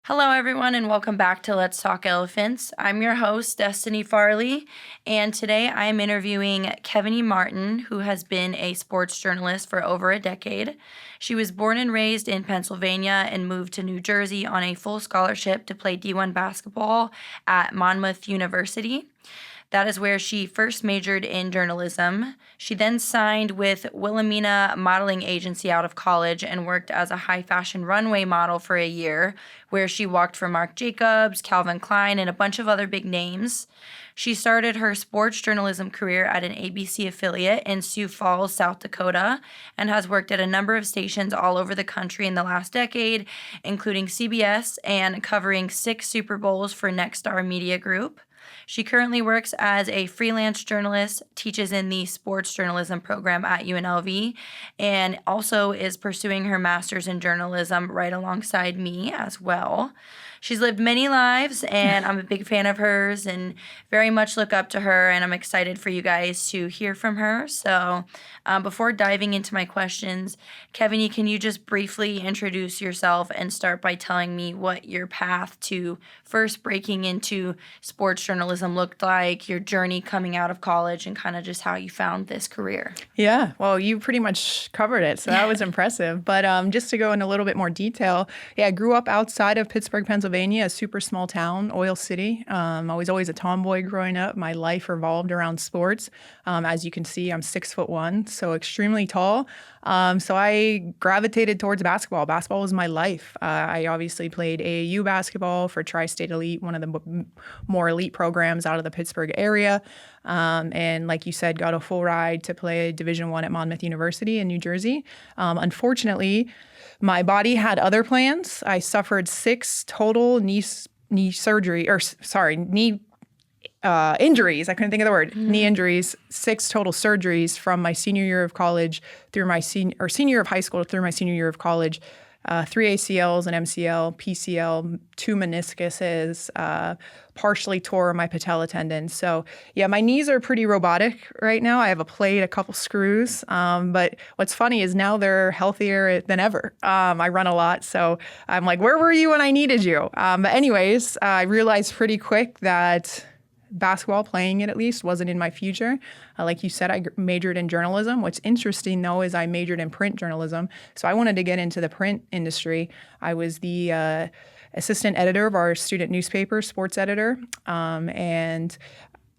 Hello, everyone, and welcome back to Let's Talk Elephants. I'm your host, Destiny Farley, and today I am interviewing Kevaney Martin, who has been a sports journalist for over a decade. She was born and raised in Pennsylvania and moved to New Jersey on a full scholarship to play D1 basketball at Monmouth University. That is where she first majored in journalism. She then signed with Wilhelmina Modeling Agency out of college and worked as a high fashion runway model for a year, where she walked for Marc Jacobs, Calvin Klein, and a bunch of other big names. She started her sports journalism career at an ABC affiliate in Sioux Falls, South Dakota, and has worked at a number of stations all over the country in the last decade, including CBS and covering 6 Super Bowls for Nexstar Media Group. She currently works as a freelance journalist, teaches in the sports journalism program at UNLV, and also is pursuing her master's in journalism right alongside me as well. She's lived many lives, and I'm a big fan of hers and very much look up to her, and I'm excited for you guys to hear from her. So before diving into my questions, Kevaney, can you just briefly introduce yourself and start by telling me what your path to first breaking into sports journalism looked like, your journey coming out of college, and kind of just how you found this career? Yeah, well, you pretty much covered it, so that was impressive. But just to go in a little bit more detail, I grew up outside of Pittsburgh, Pennsylvania, a super small town, Oil City. I was always a tomboy growing up. My life revolved around sports. As you can see, I'm 6'1", so extremely tall. So I gravitated towards basketball. Basketball was my life. I obviously played AAU basketball for Tri-State Elite, one of the more elite programs out of the Pittsburgh area. And like you said, got a full ride to play Division I at Monmouth University in New Jersey. Unfortunately, my body had other plans. I suffered 6 total knee injuries. I couldn't think of the word. Knee injuries, 6 total surgeries from my senior year of college through my senior year of high school through my senior year of college. 3 ACLs, an MCL, PCL, 2 meniscuses, partially tore my patella tendon. So yeah, my knees are pretty robotic right now. I have a plate, a couple screws. But what's funny is now they're healthier than ever. I run a lot. So I'm like, where were you when I needed you? But anyways, I realized pretty quick that basketball, playing it at least, wasn't in my future. Like you said, I majored in journalism. What's interesting, though, is I majored in print journalism. So I wanted to get into the print industry. I was the assistant editor of our student newspaper, sports editor, and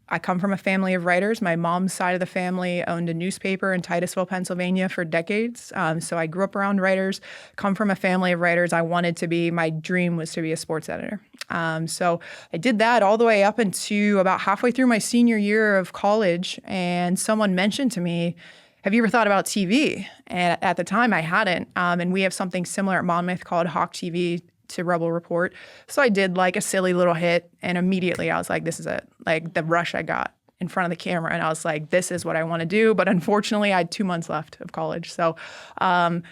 I come from a family of writers. My mom's side of the family owned a newspaper in Titusville, Pennsylvania for decades. So I grew up around writers, come from a family of writers. My dream was to be a sports editor. So I did that all the way up into about halfway through my senior year of college. And someone mentioned to me, have you ever thought about TV? And at the time I hadn't. And we have something similar at Monmouth called Hawk TV to Rebel Report. So I did like a silly little hit, and immediately I was like, this is it. Like the rush I got in front of the camera, and I was like, this is what I want to do. But unfortunately, I had 2 months left of college. So I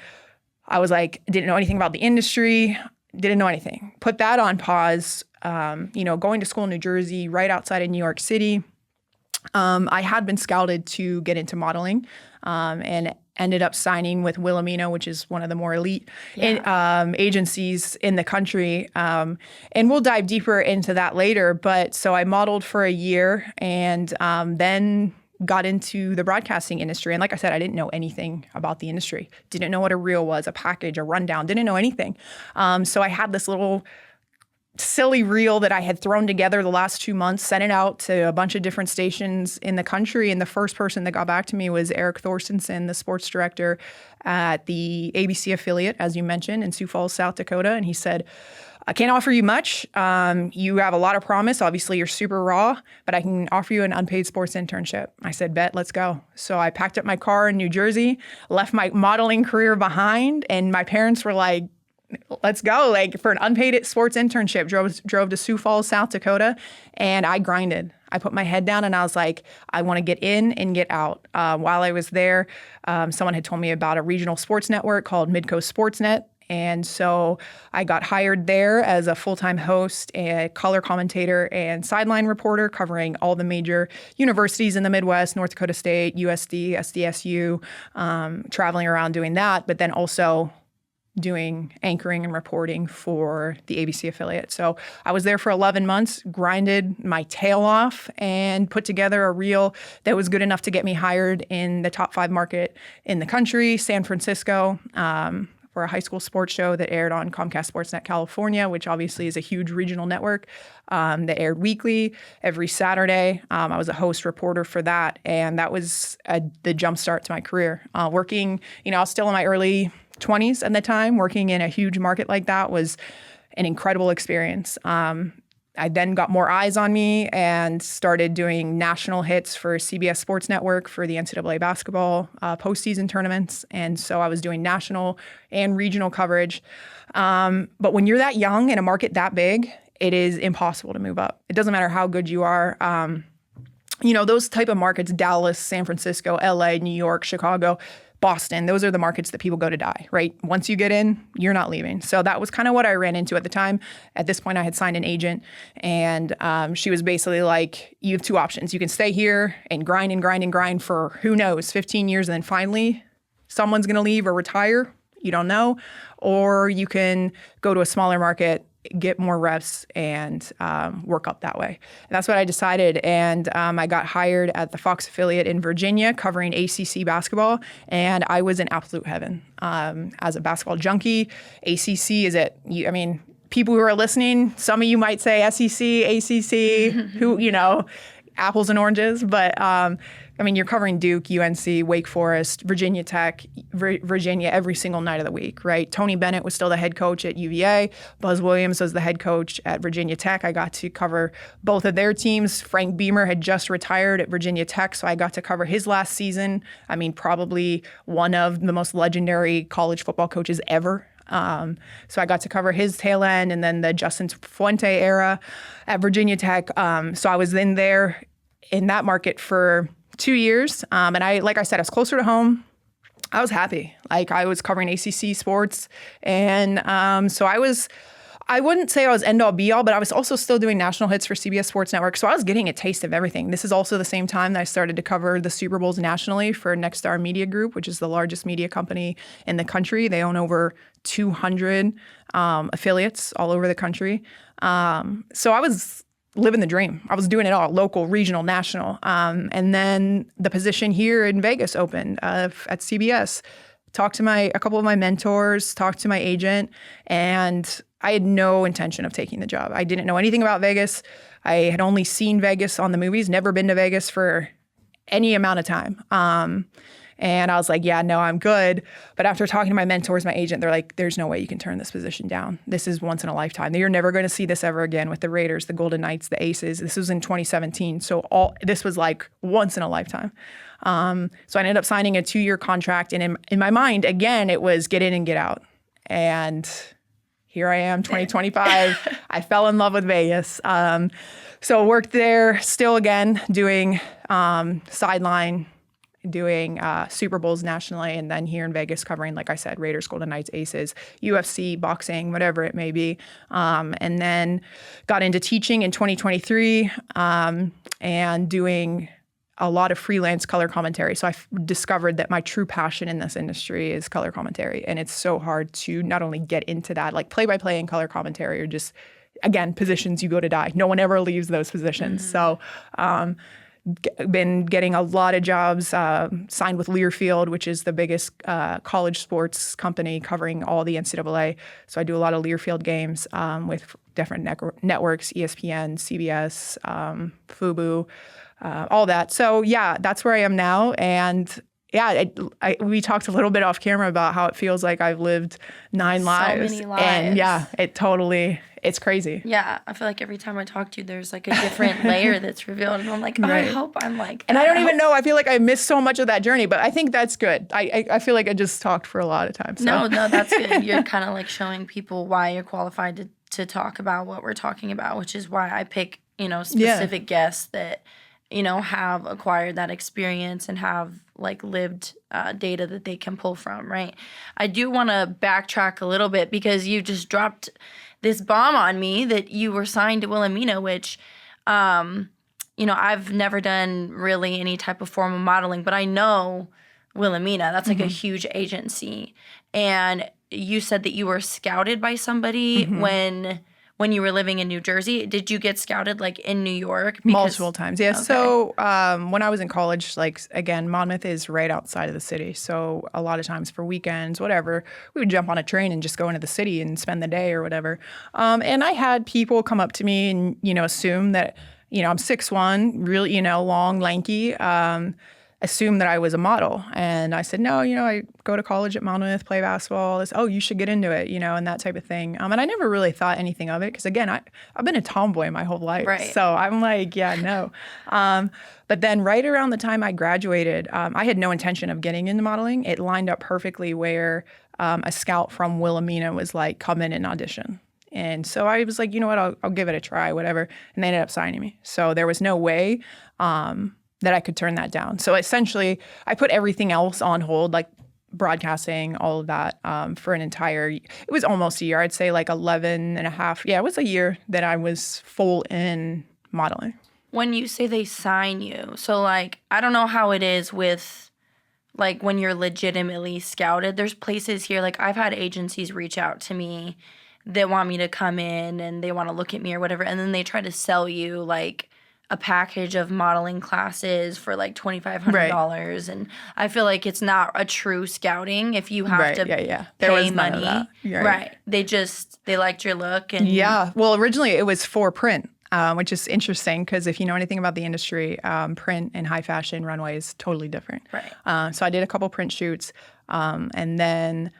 was like, didn't know anything about the industry, didn't know anything. Put that on pause. Going to school in New Jersey, right outside of New York City. I had been scouted to get into modeling, and ended up signing with Wilhelmina, which is one of the more elite agencies in the country. And we'll dive deeper into that later. But so I modeled for a year and then got into the broadcasting industry. And like I said, I didn't know anything about the industry. Didn't know what a reel was, a package, a rundown. Didn't know anything. So I had this little silly reel that I had thrown together the last 2 months, sent it out to a bunch of different stations in the country. And the first person that got back to me was Eric Thorstensen, the sports director at the ABC affiliate, as you mentioned, in Sioux Falls, South Dakota. And he said, I can't offer you much. You have a lot of promise. Obviously, you're super raw, but I can offer you an unpaid sports internship. I said, bet, let's go. So I packed up my car in New Jersey, left my modeling career behind, and my parents were like, let's go, like for an unpaid sports internship, drove to Sioux Falls, South Dakota, and I grinded. I put my head down and I was like, I want to get in and get out. While I was there, someone had told me about a regional sports network called Midcoast Sportsnet. And so I got hired there as a full-time host, a color commentator, and sideline reporter covering all the major universities in the Midwest, North Dakota State, USD, SDSU, traveling around doing that, but then also doing anchoring and reporting for the ABC affiliate. So I was there for 11 months, grinded my tail off, and put together a reel that was good enough to get me hired in the top 5 market in the country, San Francisco, for a high school sports show that aired on Comcast Sportsnet California, which obviously is a huge regional network that aired weekly every Saturday. I was a host reporter for that, and that was the jumpstart to my career. Working, I was still in my early 20s at the time. Working in a huge market like that was an incredible experience. I then got more eyes on me and started doing national hits for CBS Sports Network for the NCAA basketball postseason tournaments. And so I was doing national and regional coverage. But when you're that young in a market that big, it is impossible to move up. It doesn't matter how good you are. Those type of markets, Dallas, San Francisco, LA, New York, Chicago, Boston, those are the markets that people go to die, right? Once you get in, you're not leaving. So that was kind of what I ran into at the time. At this point, I had signed an agent, and she was basically like, you have 2 options. You can stay here and grind and grind and grind for, who knows, 15 years, and then finally someone's going to leave or retire. You don't know. Or you can go to a smaller market, get more reps, and work up that way. And that's what I decided. And I got hired at the Fox affiliate in Virginia covering ACC basketball. And I was in absolute heaven. As a basketball junkie, ACC is it. People who are listening, some of you might say SEC, ACC, apples and oranges. But you're covering Duke, UNC, Wake Forest, Virginia Tech, Virginia every single night of the week, right? Tony Bennett was still the head coach at UVA. Buzz Williams was the head coach at Virginia Tech. I got to cover both of their teams. Frank Beamer had just retired at Virginia Tech, so I got to cover his last season. Probably one of the most legendary college football coaches ever. So I got to cover his tail end, and then the Justin Fuente era at Virginia Tech. So I was in there in that market for 2 years. And like I said, I was closer to home. I was happy. I was covering ACC sports. And so I wouldn't say I was end all be all, but I was also still doing national hits for CBS Sports Network. So I was getting a taste of everything. This is also the same time that I started to cover the Super Bowls nationally for Nexstar Media Group, which is the largest media company in the country. They own over 200 affiliates all over the country. So I was living the dream. I was doing it all, local, regional, national. And then the position here in Vegas opened at CBS. Talked to a couple of my mentors, talked to my agent, and I had no intention of taking the job. I didn't know anything about Vegas. I had only seen Vegas on the movies, never been to Vegas for any amount of time. And I was like, yeah, no, I'm good. But after talking to my mentors, my agent, they're like, there's no way you can turn this position down. This is once in a lifetime. You're never going to see this ever again with the Raiders, the Golden Knights, the Aces. This was in 2017. So this was like once in a lifetime. So I ended up signing a 2-year contract. And in my mind, again, it was get in and get out. And here I am, 2025. I fell in love with Vegas. So worked there still again, doing sideline, doing Super Bowls nationally, and then here in Vegas covering, like I said, Raiders, Golden Knights, Aces, UFC, boxing, whatever it may be. And then got into teaching in 2023 and doing a lot of freelance color commentary. So I discovered that my true passion in this industry is color commentary. And it's so hard to not only get into that, like play-by-play and color commentary are just, again, positions you go to die. No one ever leaves those positions. So been getting a lot of jobs, signed with Learfield, which is the biggest college sports company covering all the NCAA. So I do a lot of Learfield games with different networks, ESPN, CBS, FUBU, all that. So yeah, that's where I am now. And yeah, we talked a little bit off camera about how it feels like I've lived 9 lives. So many lives. And yeah, it's crazy. Yeah, I feel like every time I talk to you, there's like a different layer that's revealed. And I'm like, oh, Right. I hope I'm like. And I don't even know. I feel like I missed so much of that journey, but I think that's good. I feel like I just talked for a lot of time. So. No, that's good. You're kind of like showing people why you're qualified to talk about what we're talking about, which is why I pick, specific guests that, have acquired that experience and have like lived data that they can pull from, right? I do want to backtrack a little bit because you just dropped this bomb on me that you were signed to Wilhelmina, which, I've never done really any type of formal modeling, but I know Wilhelmina. That's like a huge agency. And you said that you were scouted by somebody when you were living in New Jersey. Did you get scouted like in New York? Multiple times, yeah. Okay. So when I was in college, like, again, Monmouth is right outside of the city. So a lot of times for weekends, whatever, we would jump on a train and just go into the city and spend the day or whatever. And I had people come up to me and, assume that, I'm 6'1", really, long, lanky, assume that I was a model. And I said, no, I go to college at Monmouth, play basketball. Oh, you should get into it, and that type of thing. And I never really thought anything of it because, again, I've been a tomboy my whole life. Right. So I'm like, yeah, no. But then right around the time I graduated, I had no intention of getting into modeling. It lined up perfectly where a scout from Wilhelmina was like, come in and audition. And so I was like, you know what, I'll give it a try, whatever. And they ended up signing me. So there was no way that I could turn that down. So essentially, I put everything else on hold, like broadcasting, all of that, for it was almost a year. I'd say like 11 and a half. Yeah, it was a year that I was full in modeling. When you say they sign you, so like, I don't know how it is with like when you're legitimately scouted. There's places here, like I've had agencies reach out to me that want me to come in and they want to look at me or whatever. And then they try to sell you like a package of modeling classes for like $2,500. Right. And I feel like it's not a true scouting if you have to pay money. Right. They liked your look. And yeah. Well, originally it was for print, which is interesting because if you know anything about the industry, print and high fashion runway is totally different. Right. So I did a couple print shoots, and then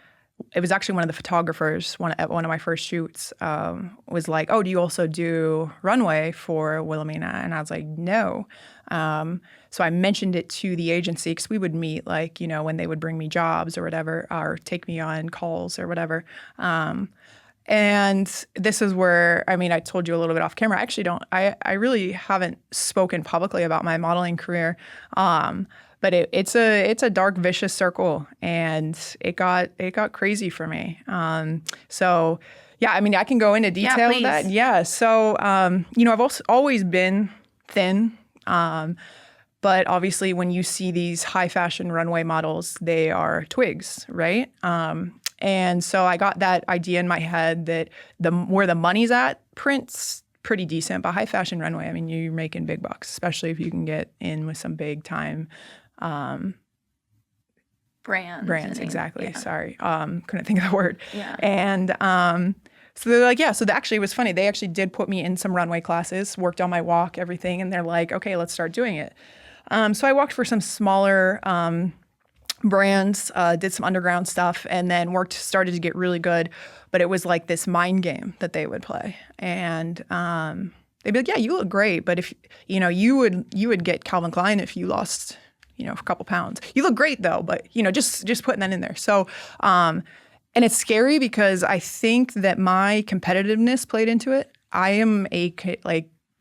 it was actually one of the photographers at one of my first shoots was like, oh, do you also do runway for Wilhelmina? And I was like, no. So I mentioned it to the agency because we would meet like, when they would bring me jobs or whatever, or take me on calls or whatever. And this is where, I told you a little bit off camera. I actually I really haven't spoken publicly about my modeling career. But it's a dark, vicious circle, and it got crazy for me. So yeah, I can go into detail with that. Yeah. So I've always been thin, but obviously when you see these high fashion runway models, they are twigs, right? And so I got that idea in my head that where the money's at, print's pretty decent, but high fashion runway, you're making big bucks, especially if you can get in with some big time. Brands, exactly. Yeah. Sorry. Couldn't think of the word. Yeah. And so they're like, yeah. So actually, it was funny. They actually did put me in some runway classes, worked on my walk, everything. And they're like, okay, let's start doing it. So I walked for some smaller brands, did some underground stuff, and then started to get really good. But it was like this mind game that they would play. And they'd be like, yeah, you look great. But if, you would get Calvin Klein if you lost a couple pounds. You look great though, but just putting that in there. So, and it's scary because I think that my competitiveness played into it. I am a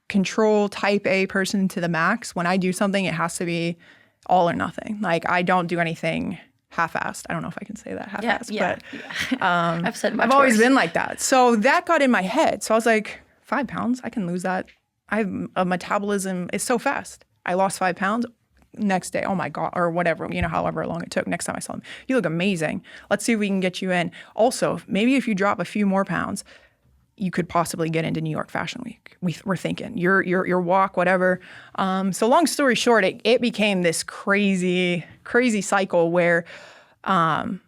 control type A person to the max. When I do something, it has to be all or nothing. Like I don't do anything half-assed. I don't know if I can say that half-assed, but I've said much I've always worse. been like that. So that got in my head. So I was like, 5 pounds, I can lose that. I have a metabolism. It's so fast. I lost 5 pounds. Next day, oh my God, or whatever, however long it took. Next time I saw him, you look amazing. Let's see if we can get you in. Also, maybe if you drop a few more pounds, you could possibly get into New York Fashion Week. We're thinking your walk, whatever. So long story short, it became this crazy cycle where, and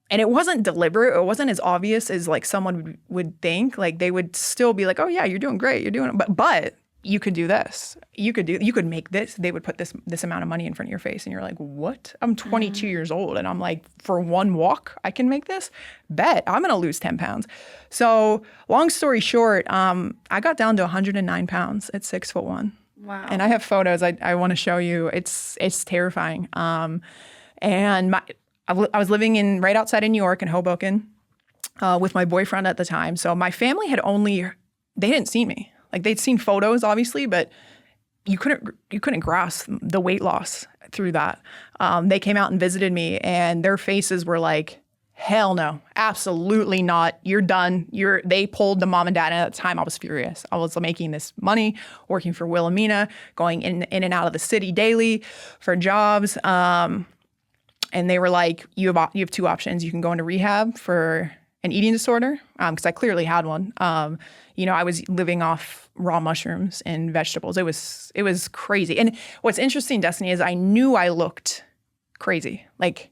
it wasn't deliberate. It wasn't as obvious as like someone would think. Like they would still be like, oh yeah, you're doing great, you're doing it, but. You could do this. You could make this. They would put this amount of money in front of your face, and you're like, "What? I'm 22 years old, and I'm like, for one walk, I can make this. Bet I'm gonna lose 10 pounds." So, long story short, I got down to 109 pounds at 6'1". Wow. And I have photos. I want to show you. It's terrifying. And I was living right outside of New York in Hoboken with my boyfriend at the time. So my family they didn't see me. Like they'd seen photos, obviously, but you couldn't grasp the weight loss through that. They came out and visited me, and their faces were like, "Hell no, absolutely not. You're done." They pulled the mom and dad, and at the time I was furious. I was making this money, working for Wilhelmina, going in and out of the city daily for jobs. And they were like, you have two options. You can go into rehab for an eating disorder, because I clearly had one. I was living off raw mushrooms and vegetables. It was crazy. And what's interesting, Destiny, is I knew I looked crazy. Like,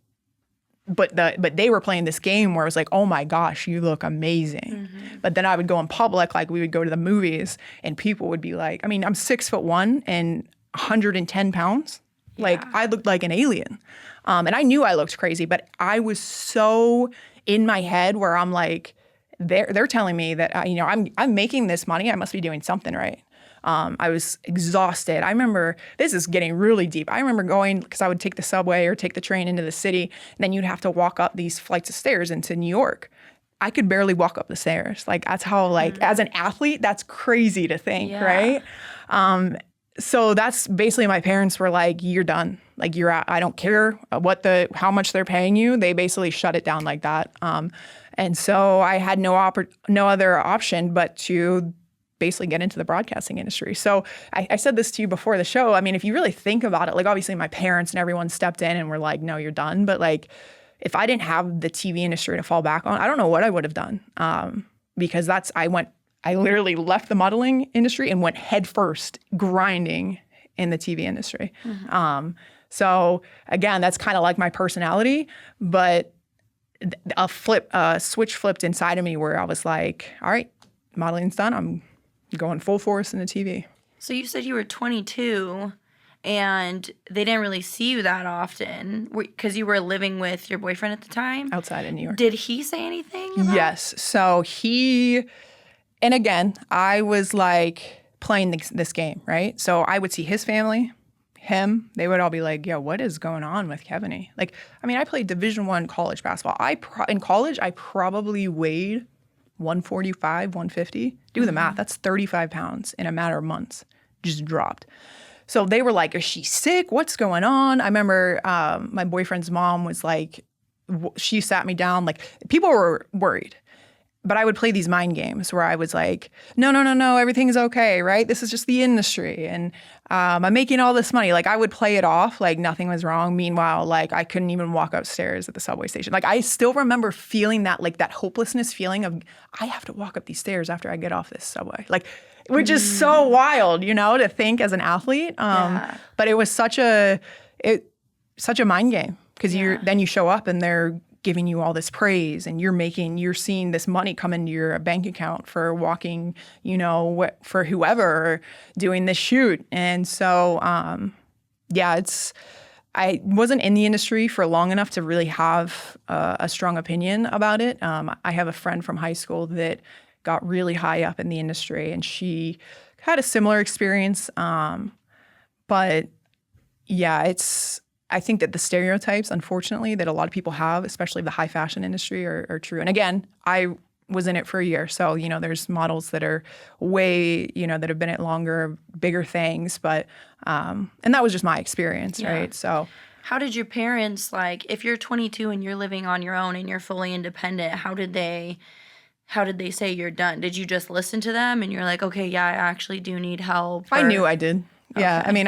but they were playing this game where it was like, oh my gosh, you look amazing. Mm-hmm. But then I would go in public, like we would go to the movies, and people would be like, I mean, I'm 6'1" and 110 pounds. Yeah. Like I looked like an alien. And I knew I looked crazy, but I was so in my head where I'm like, they're telling me that I'm making this money. I must be doing something right. I was exhausted. I remember, this is getting really deep. I remember going, because I would take the subway or take the train into the city, and then you'd have to walk up these flights of stairs into New York. I could barely walk up the stairs. Like that's how, like, as an athlete, that's crazy to think, right? So that's basically, my parents were like, you're done. Like you're out. I don't care how much they're paying you. They basically shut it down like that. And so I had no other option but to basically get into the broadcasting industry. So I said this to you before the show. I mean, if you really think about it, like obviously my parents and everyone stepped in and were like, no, you're done. But like, if I didn't have the TV industry to fall back on, I don't know what I would have done. Because I literally left the modeling industry and went headfirst grinding in the TV industry. Mm-hmm. So again, that's kind of like my personality, but a switch flipped inside of me where I was like, all right, modeling's done. I'm going full force into TV. So you said you were 22 and they didn't really see you that often because you were living with your boyfriend at the time? Outside of New York. Did he say anything? Yes. So and again, I was like playing this game, right? So I would see his family, him, they would all be like, yo, what is going on with Kevaney? Like, I mean, I played Division I college basketball. In college, I probably weighed 145, 150. Do the math. That's 35 pounds in a matter of months. Just dropped. So they were like, is she sick? What's going on? I remember my boyfriend's mom was like, she sat me down. Like, people were worried. But I would play these mind games where I was like, no, everything's okay, right? This is just the industry. And I'm making all this money. Like, I would play it off like nothing was wrong. Meanwhile, like, I couldn't even walk upstairs at the subway station. Like, I still remember feeling that, like, that hopelessness feeling of, I have to walk up these stairs after I get off this subway. Like, which is so wild, to think as an athlete. But it was such a mind game because then you show up and they're giving you all this praise and you're seeing this money come into your bank account for walking, for whoever doing this shoot. And so, I wasn't in the industry for long enough to really have a strong opinion about it. I have a friend from high school that got really high up in the industry and she had a similar experience. But yeah, I think that the stereotypes, unfortunately, that a lot of people have, especially the high fashion industry, are true. And again, I was in it for a year. So, there's models that are way, that have been at longer, bigger things. But, and that was just my experience, right? So. How did your parents, like, if you're 22 and you're living on your own and you're fully independent, how did they say you're done? Did you just listen to them and you're like, okay, yeah, I actually do need help? I knew I did. Okay. Yeah. I mean,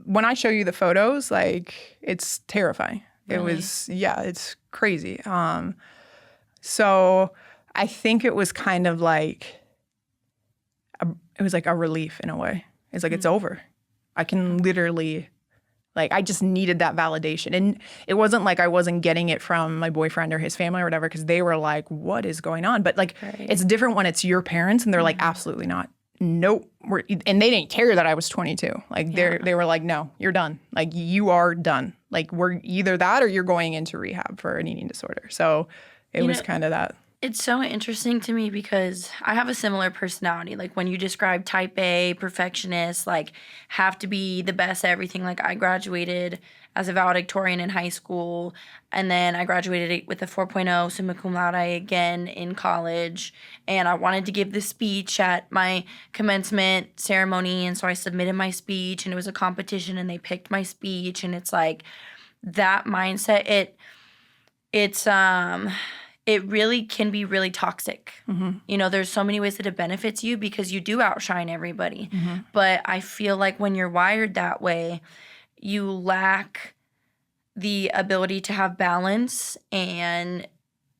when I show you the photos, like, it's terrifying. Really? It was, it's crazy. So I think it was kind of like, it was like a relief in a way. It's like, it's over. I can literally, like, I just needed that validation. And it wasn't like I wasn't getting it from my boyfriend or his family or whatever, because they were like, what is going on? But like, It's different when it's your parents and they're like, absolutely not. Nope. And they didn't care that I was 22. Like they were like, no, you're done. Like, you are done. Like, we're either that or you're going into rehab for an eating disorder. So it was kind of that. It's so interesting to me because I have a similar personality. Like, when you describe type A, perfectionist, like, have to be the best at everything. Like, I graduated as a valedictorian in high school, and then I graduated with a 4.0 summa cum laude again in college, and I wanted to give this speech at my commencement ceremony, and so I submitted my speech, and it was a competition, and they picked my speech, and it's like that mindset, it really can be really toxic. Mm-hmm. There's so many ways that it benefits you because you do outshine everybody. Mm-hmm. But I feel like when you're wired that way, you lack the ability to have balance and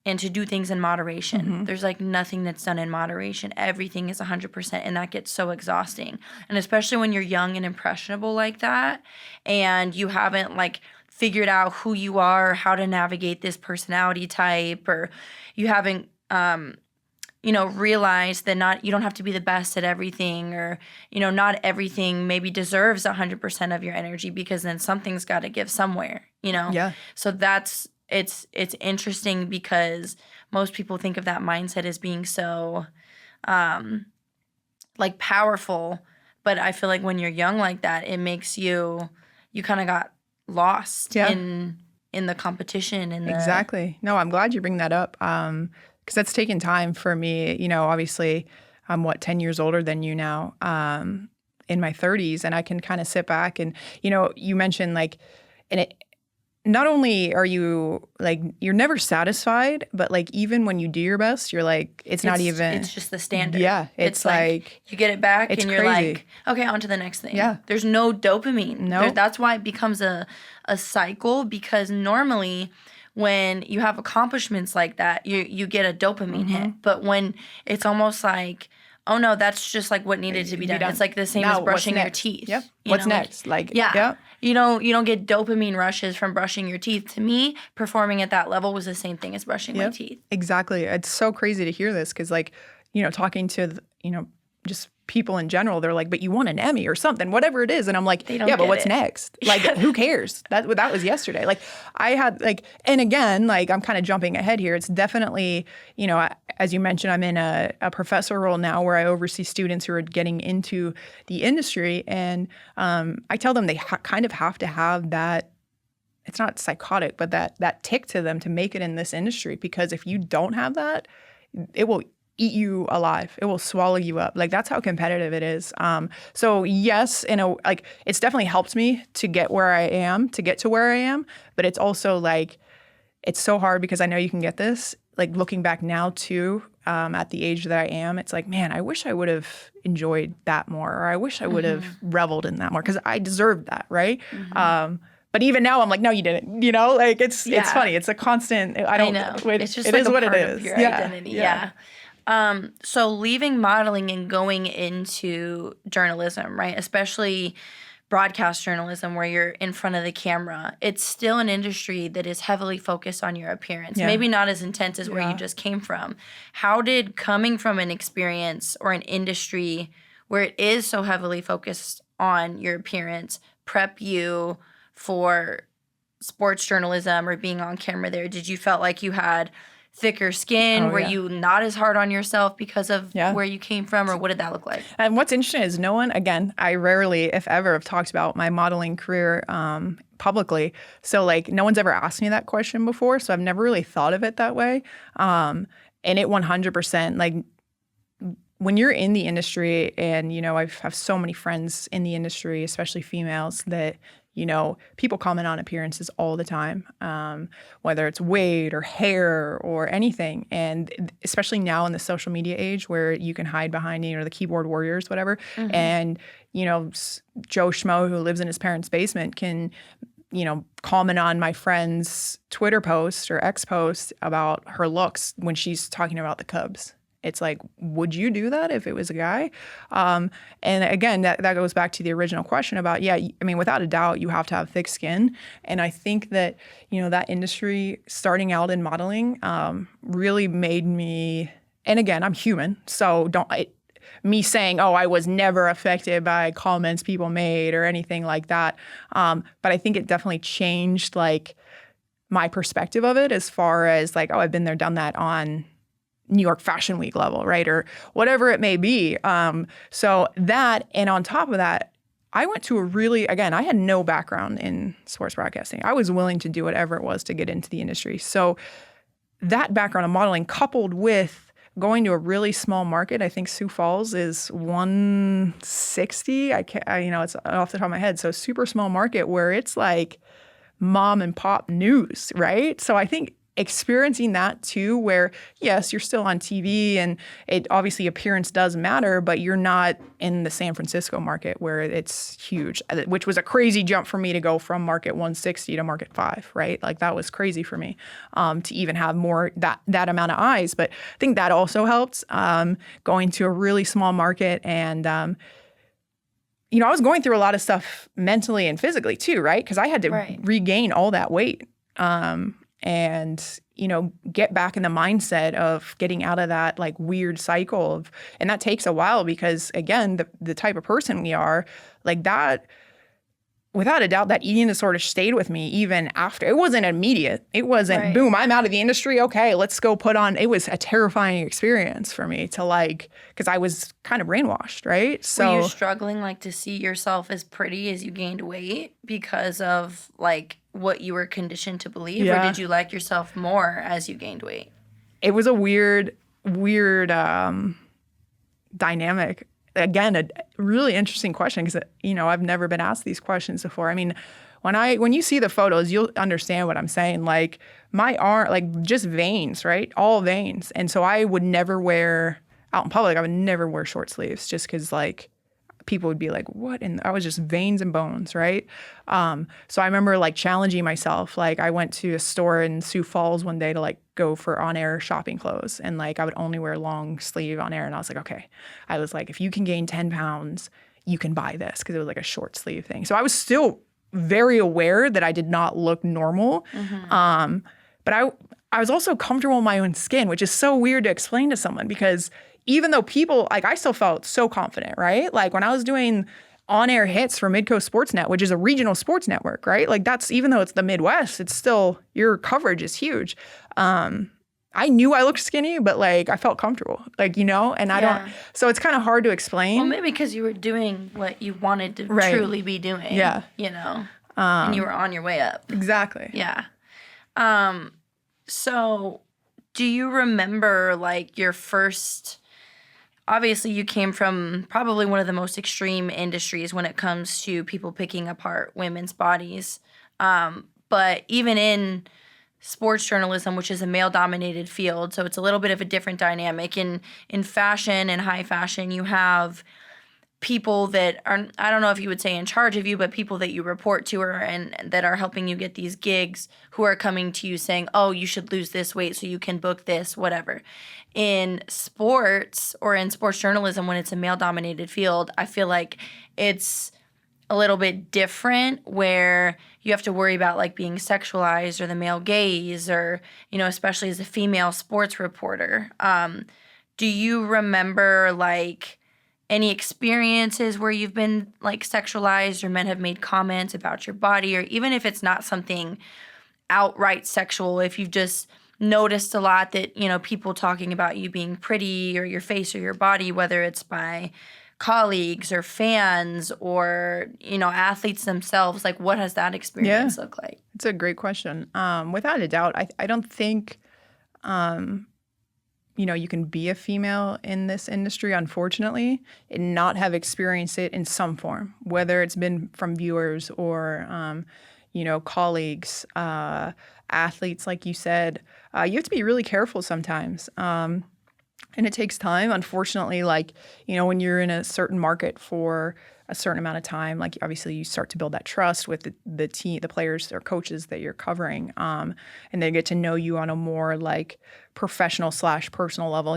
to do things in moderation. There's like nothing that's done in moderation. Everything is 100%, and that gets so exhausting. And especially when you're young and impressionable like that, and you haven't like figured out who you are, how to navigate this personality type, or you haven't realize that you don't have to be the best at everything, or, not everything maybe deserves 100% of your energy, because then something's got to give somewhere, Yeah. So it's interesting, because most people think of that mindset as being so, like powerful, but I feel like when you're young like that, it makes you kind of got lost in the competition. And Exactly. No, I'm glad you bring that up. Because that's taken time for me. Obviously, I'm 10 years older than you now, in my 30s, and I can kind of sit back and, you mentioned like, and it, not only are you like, you're never satisfied, but like even when you do your best, you're like, it's not even. It's just the standard. Yeah. It's like you get it back and you're crazy. like, okay, on to the next thing. Yeah. There's no dopamine. No. That's why it becomes a cycle, because normally when you have accomplishments like that, you get a dopamine hit. But when it's almost like, oh no, that's just like what needed to be done. It's like the same as brushing your teeth. Yep. What's next? Yeah. You don't get dopamine rushes from brushing your teeth. To me, performing at that level was the same thing as brushing my teeth. Exactly. It's so crazy to hear this, because like, talking to, just people in general, they're like, but you won an Emmy or something, whatever it is. And I'm like, yeah, but what's next? Like, who cares? That was yesterday. Like, I had like, and again, like, I'm kind of jumping ahead here. It's definitely, as you mentioned, I'm in a professor role now where I oversee students who are getting into the industry. And I tell them they kind of have to have that, it's not psychotic, but that tick to them to make it in this industry. Because if you don't have that, it will eat you alive. It will swallow you up. Like, that's how competitive it is. So yes, it's definitely helped me to get to where I am, but it's also like, it's so hard, because I know you can get this, like looking back now too, at the age that I am, it's like, man, I wish I would have enjoyed that more, or I wish I would have reveled in that more, because I deserved that. Right. But even now I'm like, no, you didn't, like it's funny. It's a constant, I know. It's just it like is a what part it is. of your identity. Yeah. So leaving modeling and going into journalism, right? Especially broadcast journalism, where you're in front of the camera, it's still an industry that is heavily focused on your appearance. Maybe not as intense as where you just came from. How did coming from an experience or an industry where it is so heavily focused on your appearance prep you for sports journalism or being on camera there? Did you felt like you had thicker skin? Were you not as hard on yourself because of where you came from, or what did that look like? And what's interesting is I rarely, if ever, have talked about my modeling career publicly. So like, no one's ever asked me that question before. So I've never really thought of it that way. And it 100%, like, when you're in the industry, and, I have so many friends in the industry, especially females, that, people comment on appearances all the time, whether it's weight or hair or anything. And especially now in the social media age, where you can hide behind, the keyboard warriors, whatever. And, Joe Schmo, who lives in his parents' basement, can, comment on my friend's Twitter post or X post about her looks when she's talking about the Cubs. It's like, would you do that if it was a guy? And again, that goes back to the original question about, without a doubt, you have to have thick skin. And I think that, that industry, starting out in modeling, really made me, and again, I'm human, so me saying, I was never affected by comments people made or anything like that. But I think it definitely changed, like, my perspective of it, as far as like, I've been there, done that on New York Fashion Week level, right? Or whatever it may be. So that, and on top of that, I went to I had no background in sports broadcasting. I was willing to do whatever it was to get into the industry. So that background of modeling, coupled with going to a really small market, I think Sioux Falls is 160. It's off the top of my head. So super small market, where it's like mom and pop news, right? So I think experiencing that too, where yes, you're still on TV and it obviously appearance does matter, but you're not in the San Francisco market where it's huge, which was a crazy jump for me to go from market 160 to market 5, right? Like that was crazy for me to even have more that amount of eyes. But I think that also helped going to a really small market and I was going through a lot of stuff mentally and physically too, right? Because I had to regain all that weight. And, get back in the mindset of getting out of that like weird cycle and that takes a while because again, the type of person we are like that, without a doubt, that eating disorder stayed with me even after. It wasn't immediate. It wasn't, boom, I'm out of the industry. Okay, let's go put on. It was a terrifying experience for me to because I was kind of brainwashed, right? So were you struggling to see yourself as pretty as you gained weight because of what you were conditioned to believe? Or did you like yourself more as you gained weight? It was a weird dynamic. Again, a really interesting question because, I've never been asked these questions before. I mean, when you see the photos, you'll understand what I'm saying. Like my arm, just veins, right? All veins. And so I would never wear, out in public, I would never wear short sleeves just because people would be like, what? And I was just veins and bones, right? So I remember challenging myself. I went to a store in Sioux Falls one day to go for on-air shopping clothes. And I would only wear long sleeve on air. And I was like, okay. I was like, if you can gain 10 pounds, you can buy this because it was a short sleeve thing. So I was still very aware that I did not look normal. Mm-hmm. But I was also comfortable in my own skin, which is so weird to explain to someone because even though people, I still felt so confident, right? When I was doing on-air hits for Midcoast Sportsnet, which is a regional sports network, right? That's, even though it's the Midwest, it's still, your coverage is huge. I knew I looked skinny, but I felt comfortable, and I don't, so it's kind of hard to explain. Well, maybe because you were doing what you wanted to truly be doing, and you were on your way up. Exactly. Yeah. So do you remember your first, obviously you came from probably one of the most extreme industries when it comes to people picking apart women's bodies. But even in sports journalism, which is a male-dominated field, so it's a little bit of a different dynamic. In fashion and high fashion, you have people that are, I don't know if you would say in charge of you, but people that you report to and that are helping you get these gigs who are coming to you saying, oh, you should lose this weight so you can book this, whatever. In sports or in sports journalism, when it's a male-dominated field, I feel like it's a little bit different where you have to worry about being sexualized or the male gaze or, especially as a female sports reporter. Do you remember any experiences where you've been sexualized or men have made comments about your body, or even if it's not something outright sexual, if you've just noticed a lot that, people talking about you being pretty or your face or your body, whether it's by colleagues or fans or, athletes themselves, what has that experience look like? It's a great question. Without a doubt, I don't think, you can be a female in this industry, unfortunately, and not have experienced it in some form, whether it's been from viewers or, colleagues, athletes, like you said. You have to be really careful sometimes. And it takes time, unfortunately, when you're in a certain market for a certain amount of time, obviously you start to build that trust with the team, the players or coaches that you're covering. And they get to know you on a more professional / personal level,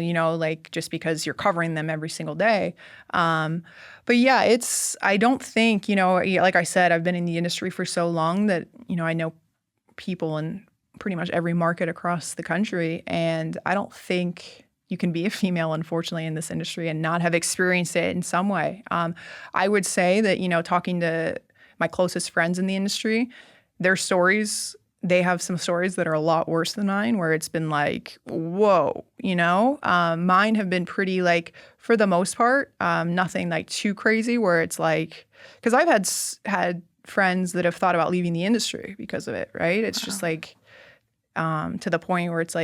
just because you're covering them every single day. But yeah, I don't think, like I said, I've been in the industry for so long that, I know people in pretty much every market across the country. And I don't think you can be a female, unfortunately, in this industry and not have experienced it in some way. I would say that, talking to my closest friends in the industry, their stories, they have some stories that are a lot worse than mine, where it's been whoa, mine have been pretty, for the most part, nothing too crazy, where it's because I've had friends that have thought about leaving the industry because of it, right? It's just to the point where it's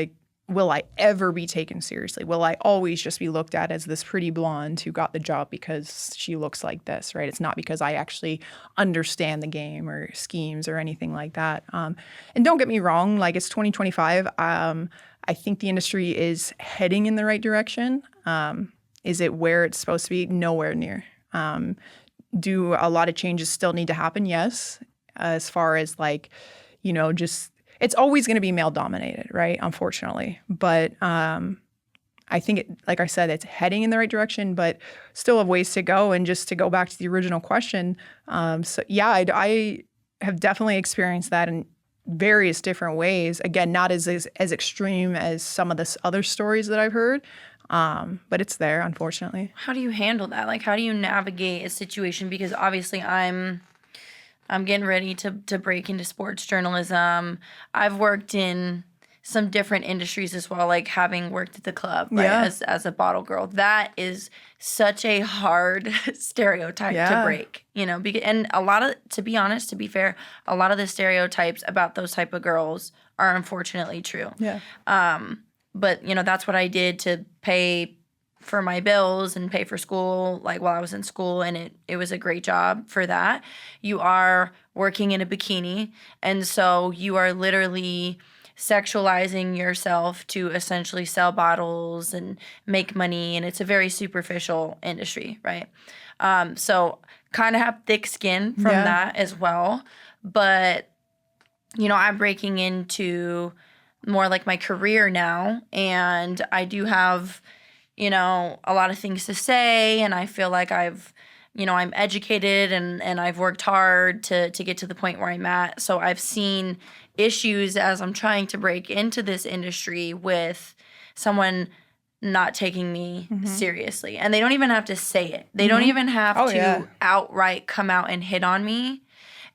will I ever be taken seriously? Will I always just be looked at as this pretty blonde who got the job because she looks like this, right? It's not because I actually understand the game or schemes or anything like that. And don't get me wrong, like it's 2025. I think the industry is heading in the right direction. Is it where it's supposed to be? Nowhere near. Do a lot of changes still need to happen? Yes. As far as like, just it's always going to be male dominated, right? Unfortunately. But I think, like I said, it's heading in the right direction, but still have ways to go. And just to go back to the original question, I have definitely experienced that in various different ways. Again, not as extreme as some of the other stories that I've heard, but it's there, unfortunately. How do you handle that? Like, how do you navigate a situation? Because obviously I'm getting ready to break into sports journalism. I've worked in some different industries as well, like having worked at the club, right, as a bottle girl. That is such a hard stereotype to break, and a lot of, to be honest, to be fair, a lot of the stereotypes about those type of girls are unfortunately true. Yeah. But, that's what I did to pay for my bills and pay for school, like while I was in school, and it was a great job for that. You are working in a bikini, and so you are literally sexualizing yourself to essentially sell bottles and make money, and it's a very superficial industry, right? So kind of have thick skin from that as well. But, I'm breaking into more like my career now, and I do have a lot of things to say, and I feel like I'm educated and I've worked hard to get to the point where I'm at. So I've seen issues as I'm trying to break into this industry with someone not taking me seriously. And they don't even have to say it. They don't even have to outright come out and hit on me.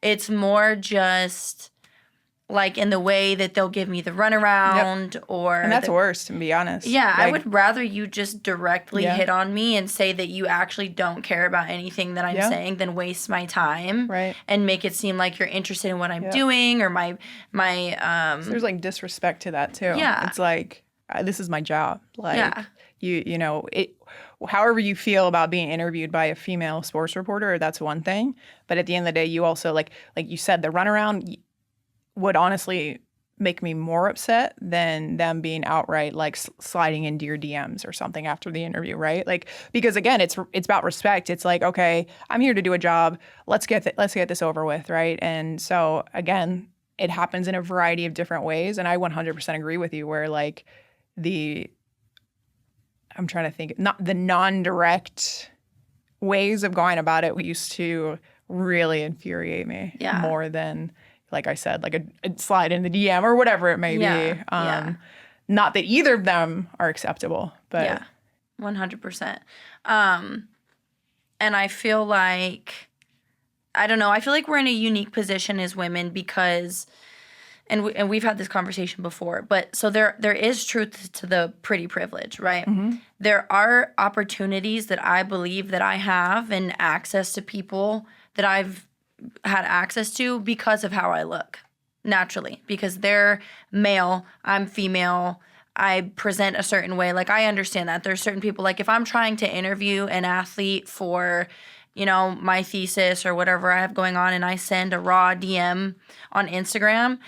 It's more just like in the way that they'll give me the runaround and that's worse, to be honest. Yeah, like, I would rather you just directly hit on me and say that you actually don't care about anything that I'm saying than waste my time and make it seem like you're interested in what I'm doing or my so there's like disrespect to that too. Yeah. It's like, this is my job. Like however you feel about being interviewed by a female sports reporter, that's one thing. But at the end of the day, you also like you said, the runaround would honestly make me more upset than them being outright like sliding into your DMs or something after the interview, right? Like, because again, it's about respect. It's like, okay, I'm here to do a job. Let's get this over with, right? And so again, it happens in a variety of different ways, and I 100% agree with you. Where like I'm trying to think, not the non-direct ways of going about it used to really infuriate me more than, like I said, like a slide in the DM or whatever it may be. Not that either of them are acceptable, but 100%. And I feel like, I don't know, I feel like we're in a unique position as women because, and we've had this conversation before, but so there is truth to the pretty privilege, right? There are opportunities that I believe that I have and access to people that I've had access to because of how I look naturally, because they're male, I'm female, I present a certain way. Like, I understand that there's certain people, like if I'm trying to interview an athlete for, my thesis or whatever I have going on, and I send a raw DM on Instagram,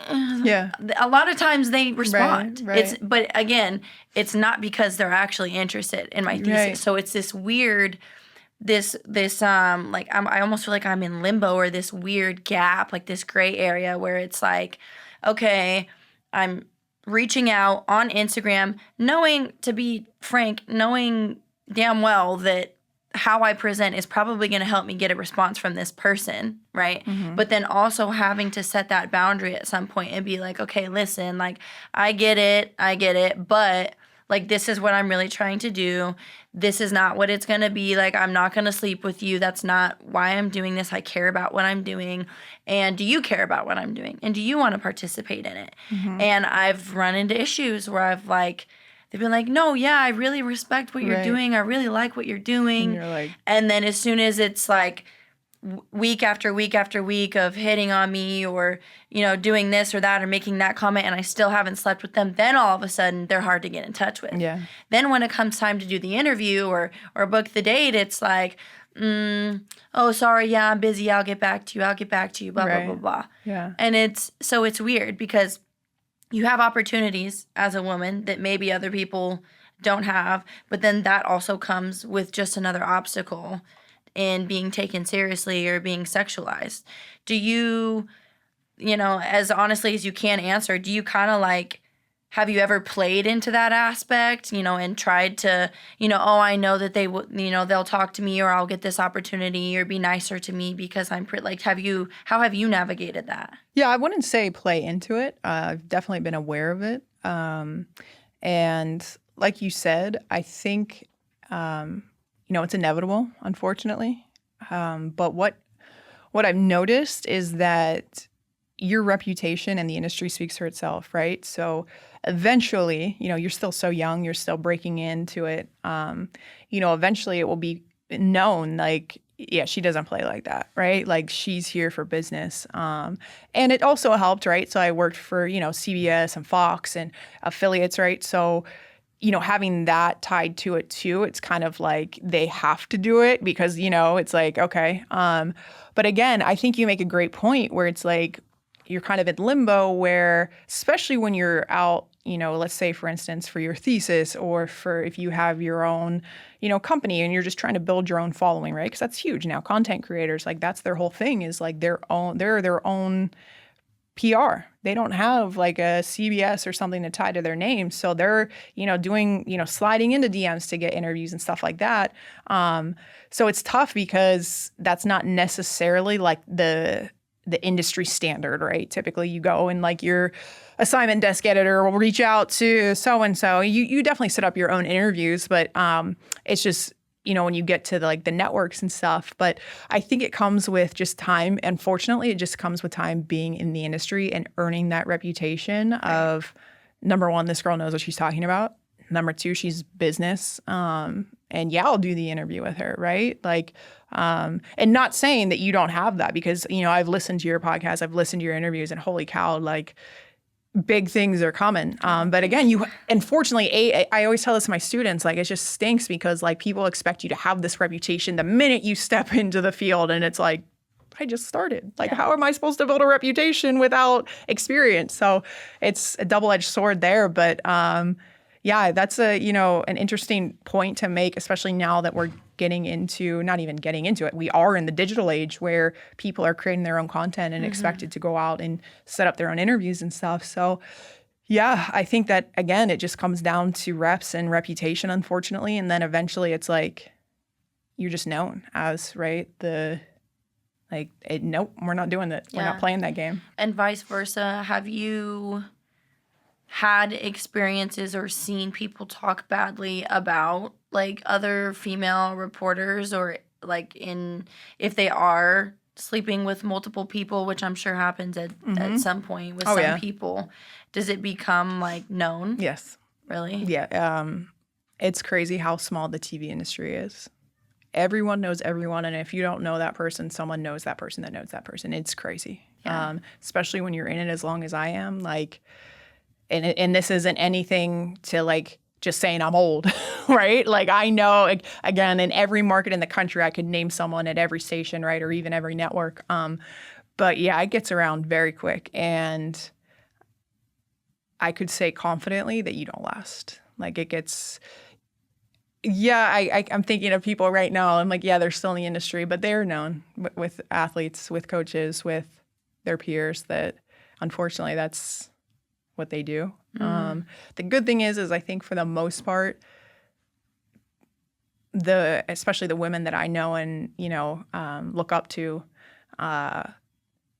a lot of times they respond. Right. But again, it's not because they're actually interested in my thesis. So it's this weird this like I almost feel like I'm in limbo, or this weird gap, like this gray area where it's like, okay, I'm reaching out on Instagram, knowing, to be frank, knowing damn well that how I present is probably going to help me get a response from this person, right? But then also having to set that boundary at some point and be like, okay, listen, like I get it, but like, this is what I'm really trying to do. This is not what it's going to be. Like, I'm not going to sleep with you. That's not why I'm doing this. I care about what I'm doing. And do you care about what I'm doing? And do you want to participate in it? And I've run into issues where they've been like, no, yeah, I really respect what you're doing. I really like what you're doing. And you're like, and then as soon as it's like, week after week after week of hitting on me or, doing this or that or making that comment and I still haven't slept with them, then all of a sudden they're hard to get in touch with. Yeah. Then when it comes time to do the interview or book the date, it's like, oh, sorry, yeah, I'm busy. I'll get back to you, blah, Right. blah, blah, blah. Yeah. And it's weird because you have opportunities as a woman that maybe other people don't have, but then that also comes with just another obstacle in being taken seriously or being sexualized. Do you, as honestly as you can answer, do you kind of like, have you ever played into that aspect, and tried to, oh, I know that they would, they'll talk to me or I'll get this opportunity or be nicer to me because I'm pretty, like, how have you navigated that? Yeah, I wouldn't say play into it. I've definitely been aware of it. And like you said, I think, it's inevitable, unfortunately. But what I've noticed is that your reputation in the industry speaks for itself, right? So eventually, you're still so young, you're still breaking into it. Eventually it will be known, like, yeah, she doesn't play like that, right? Like, she's here for business. And it also helped, right? So I worked for, CBS and Fox and affiliates, right? So, having that tied to it too, it's kind of like they have to do it because, it's like, okay. But again, I think you make a great point where it's like, you're kind of in limbo where, especially when you're out, let's say, for instance, for your thesis or for if you have your own, company and you're just trying to build your own following, right? Because that's huge now. Content creators, like, that's their whole thing is like they're their own PR. They don't have like a CBS or something to tie to their name. So they're, doing, sliding into DMs to get interviews and stuff like that. So it's tough because that's not necessarily like the industry standard, right? Typically you go and like your assignment desk editor will reach out to so-and-so. You definitely set up your own interviews, but it's just, when you get to the networks and stuff. But I think it comes with just time. Unfortunately, it just comes with time being in the industry and earning that reputation of, number one, this girl knows what she's talking about. Number two, she's business. And yeah, I'll do the interview with her, right? Like, and not saying that you don't have that because, I've listened to your podcast, I've listened to your interviews, and holy cow, like, big things are coming. But again, unfortunately, I always tell this to my students, like, it just stinks because like people expect you to have this reputation the minute you step into the field. And it's like, I just started. Like, how am I supposed to build a reputation without experience? So it's a double-edged sword there. But yeah, that's an interesting point to make, especially now that we're not even getting into it. We are in the digital age where people are creating their own content and expected to go out and set up their own interviews and stuff. So yeah, I think that, again, it just comes down to reps and reputation, unfortunately. And then eventually it's like, you're just known as, right? Nope, we're not doing that. Yeah. We're not playing that game. And vice versa. Have you had experiences or seen people talk badly about like other female reporters or like if they are sleeping with multiple people, which I'm sure happens at some point with some people, does it become like known? Yes. Really? Yeah. It's crazy how small the TV industry is. Everyone knows everyone. And if you don't know that person, someone knows that person that knows that person. It's crazy. Yeah. Especially when you're in it as long as I am. Like, and this isn't anything to like just saying I'm old, right? Like, I know, again, in every market in the country, I could name someone at every station, right? Or even every network. But yeah, it gets around very quick. And I could say confidently that you don't last. Like, it gets, yeah, I'm thinking of people right now. I'm like, yeah, they're still in the industry, but they're known with athletes, with coaches, with their peers that unfortunately that's what they do. The good thing is I think for the most part, especially the women that I know and, look up to,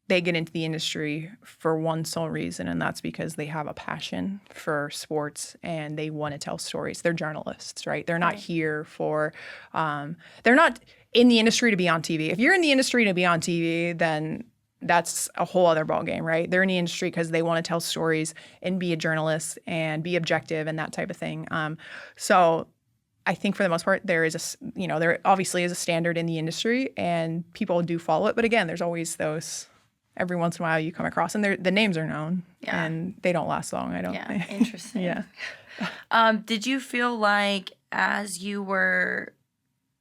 they get into the industry for one sole reason, and that's because they have a passion for sports and they want to tell stories. They're journalists, right? They're not here for, they're not in the industry to be on TV. If you're in the industry to be on TV, then that's a whole other ballgame, right? They're in the industry because they want to tell stories and be a journalist and be objective and that type of thing. So I think for the most part, there obviously is a standard in the industry and people do follow it. But again, there's always those every once in a while you come across and the names are known and they don't last long, I don't think. Interesting. Yeah. Did you feel like as you were,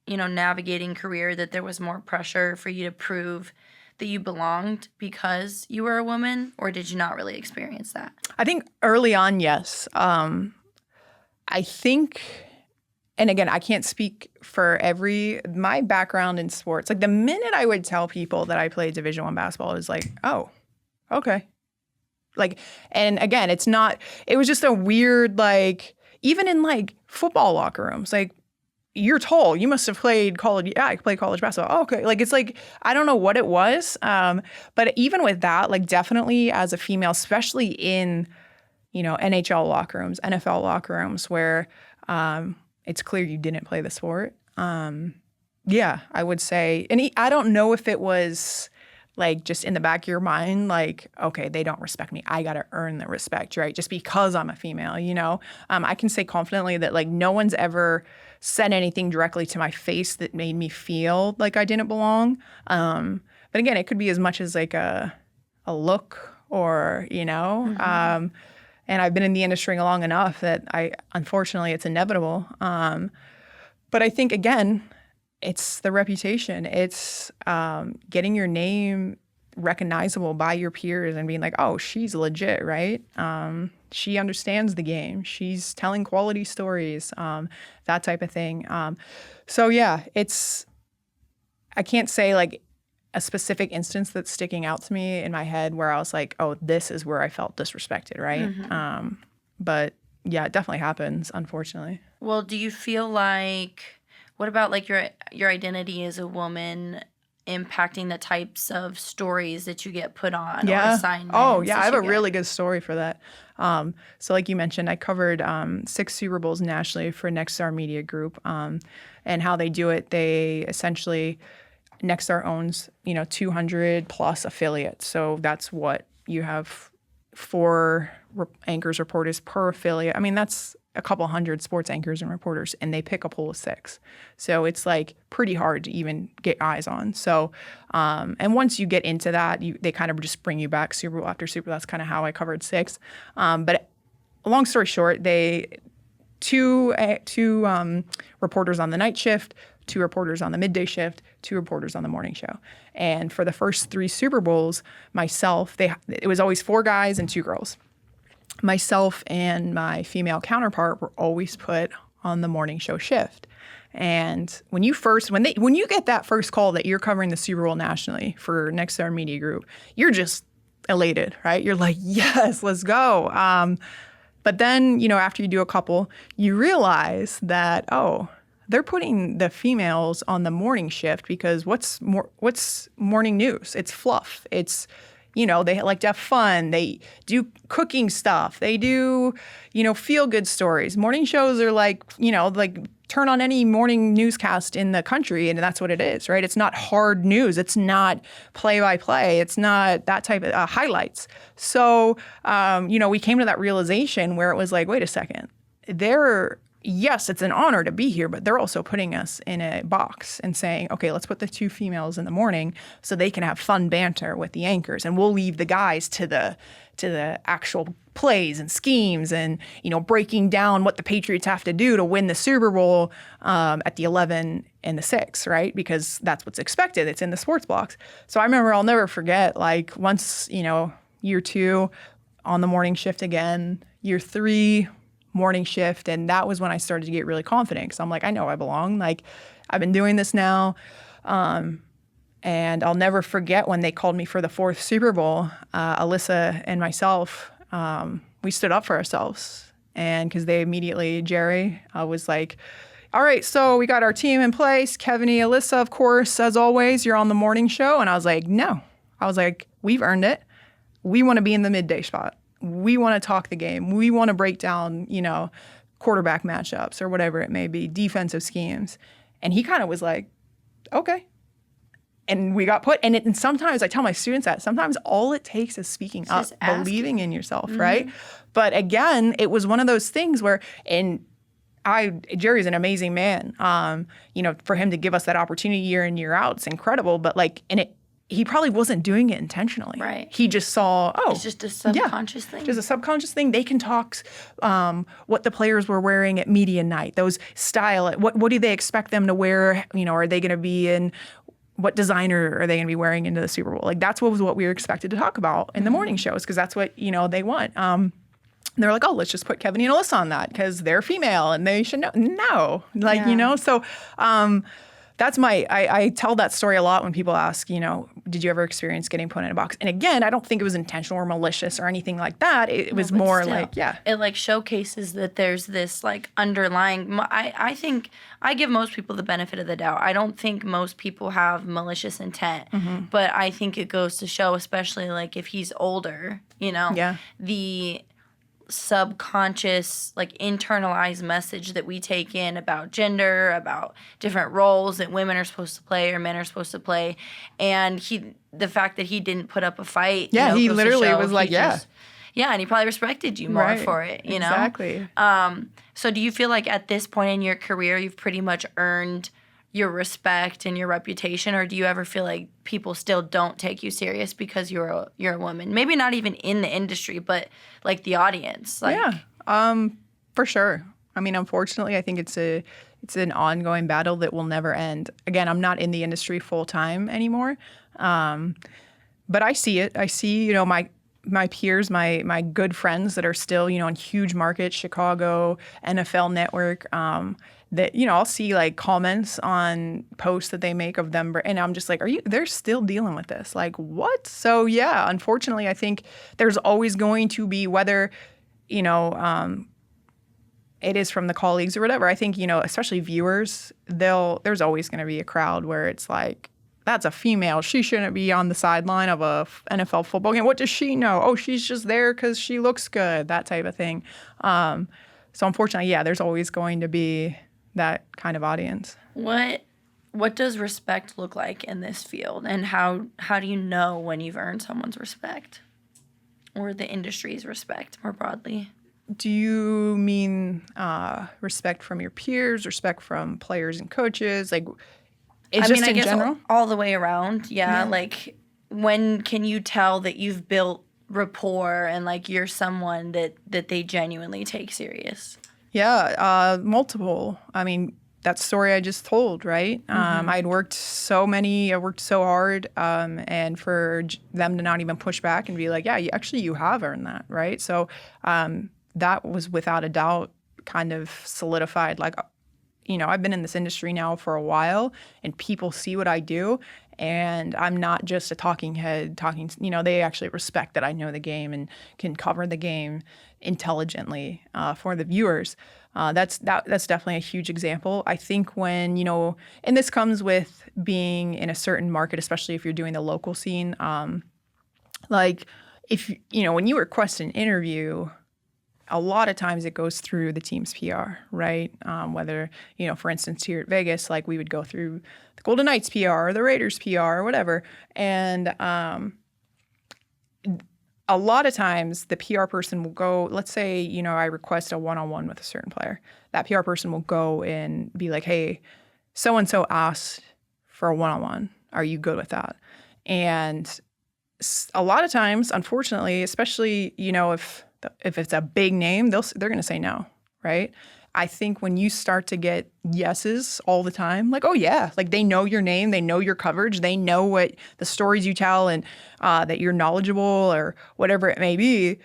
navigating career that there was more pressure for you to prove that you belonged because you were a woman, or did you not really experience that? I think early on, yes. I think, and again, I can't speak for my background in sports. Like the minute I would tell people that I played Division I basketball, it was like, oh, okay. Like, and again, it was just a weird, like, even in like football locker rooms, like, you're tall. You must have played college. Yeah, I played college basketball. Oh, okay. Like, it's like, I don't know what it was. But even with that, like definitely as a female, especially in, NHL locker rooms, NFL locker rooms where it's clear you didn't play the sport. Yeah, I would say. And I don't know if it was like just in the back of your mind, like, okay, they don't respect me. I got to earn the respect, right? Just because I'm a female, I can say confidently that like no one's ever said anything directly to my face that made me feel like I didn't belong. But again, it could be as much as like a look or, mm-hmm. And I've been in the industry long enough that unfortunately it's inevitable. But I think again, it's the reputation. It's getting your name recognizable by your peers and being like, oh, she's legit, right? She understands the game. She's telling quality stories, that type of thing. So yeah, I can't say like a specific instance that's sticking out to me in my head where I was like, oh, this is where I felt disrespected, right? Mm-hmm. But yeah, it definitely happens, unfortunately. Well, do you feel like, what about like your identity as a woman impacting the types of stories that you get put on or assignments? Oh, yeah. I have a really good story for that. So like you mentioned, I covered 6 Super Bowls nationally for Nexstar Media Group. And how they do it, they essentially, Nexstar owns, 200 plus affiliates. So that's what you have 4 anchors, reporters per affiliate. I mean, that's a couple hundred sports anchors and reporters, and they pick a pool of 6. So it's like pretty hard to even get eyes on. So, and once you get into that, they kind of just bring you back Super Bowl after Super Bowl. That's kind of how I covered 6. But long story short, two reporters on the night shift, 2 reporters on the midday shift, 2 reporters on the morning show. And for the first 3 Super Bowls, it was always 4 guys and 2 girls. Myself and my female counterpart were always put on the morning show shift. And when you get that first call that you're covering the Super Bowl nationally for Nexstar Media Group, you're just elated, right? You're like, yes, let's go. But then, after you do a couple, you realize that, oh, they're putting the females on the morning shift because what's morning news? It's fluff. It's, they like to have fun. They do cooking stuff. They do, feel good stories. Morning shows are like turn on any morning newscast in the country and that's what it is, right? It's not hard news. It's not play-by-play. It's not that type of highlights. So, we came to that realization where it was like, wait a second, yes, it's an honor to be here, but they're also putting us in a box and saying, okay, let's put the 2 females in the morning so they can have fun banter with the anchors, and we'll leave the guys to the actual plays and schemes and, breaking down what the Patriots have to do to win the Super Bowl at the 11 and the 6, right? Because that's what's expected. It's in the sports blocks. So I remember, I'll never forget, like once, year 2 on the morning shift again, year 3 morning shift. And that was when I started to get really confident because I'm like, I know I belong. Like, I've been doing this now. And I'll never forget when they called me for the 4th Super Bowl, Alyssa and myself, we stood up for ourselves. And because Jerry was like, all right, so we got our team in place. Kevaney, Alyssa, of course, as always, you're on the morning show. And I was like, no. I was like, we've earned it. We want to be in the midday spot. We want to talk the game. We want to break down, quarterback matchups or whatever it may be, defensive schemes. And he kind of was like, okay. And we got put, and sometimes I tell my students that sometimes all it takes is speaking up, believing in yourself, mm-hmm. right? But again, it was one of those things where, and Jerry's an amazing man. For him to give us that opportunity year in, year out, it's incredible. But he probably wasn't doing it intentionally. Right. He just saw, it's just a subconscious thing. Just a subconscious thing. They can talk what the players were wearing at media night, those style. What do they expect them to wear? Are they going to be in, what designer are they going to be wearing into the Super Bowl? That's what we were expected to talk about in the morning shows, because that's what, they want. They're like, oh, let's just put Kevaney and Alyssa on that because they're female and they should know. No, so that's I tell that story a lot when people ask, did you ever experience getting put in a box? And again, I don't think it was intentional or malicious or anything like that. It was more still, like, yeah. It showcases that there's this underlying, I think I give most people the benefit of the doubt. I don't think most people have malicious intent, but I think it goes to show, especially if he's older, the subconscious internalized message that we take in about gender, about different roles that women are supposed to play or men are supposed to play, and the fact that he didn't put up a fight, he literally was like, and he probably respected you more for it, exactly. So do you feel like at this point in your career you've pretty much earned your respect and your reputation, or do you ever feel like people still don't take you serious because you're a woman? Maybe not even in the industry, but the audience. For sure. I mean, unfortunately, I think it's an ongoing battle that will never end. Again, I'm not in the industry full time anymore, but I see it. I see, my peers, my good friends that are still, in huge markets, Chicago, NFL Network. That, I'll see comments on posts that they make of them, and I'm just like, they're still dealing with this? What? So yeah, unfortunately, I think there's always going to be, whether, it is from the colleagues or whatever. I think, especially viewers, there's always going to be a crowd where it's like, that's a female. She shouldn't be on the sideline of a NFL football game. What does she know? Oh, she's just there because she looks good, that type of thing. So unfortunately, yeah, there's always going to be that kind of audience. What does respect look like in this field, and how do you know when you've earned someone's respect or the industry's respect more broadly? Do you mean respect from your peers, respect from players and coaches? I guess general? All the way around. Yeah. When can you tell that you've built rapport and you're someone that they genuinely take serious? Yeah, multiple. I mean, that story I just told, right? I worked so hard, and for them to not even push back and be like, yeah, you have earned that, right? So that was without a doubt kind of solidified. I've been in this industry now for a while, and people see what I do, and I'm not just a talking head they actually respect that I know the game and can cover the game intelligently for the viewers. That's definitely a huge example. I think when, and this comes with being in a certain market, especially if you're doing the local scene, if, when you request an interview, a lot of times it goes through the team's PR, right? Whether, for instance, here at Vegas, we would go through the Golden Knights PR or the Raiders PR or whatever. And a lot of times the PR person will go, let's say, I request a one-on-one with a certain player. That PR person will go and be like, hey, so-and-so asked for a one-on-one. Are you good with that? And a lot of times, unfortunately, especially, if it's a big name, they're going to say no, right? I think when you start to get yeses all the time, oh yeah, they know your name, they know your coverage, they know what the stories you tell, and that you're knowledgeable or whatever it may be.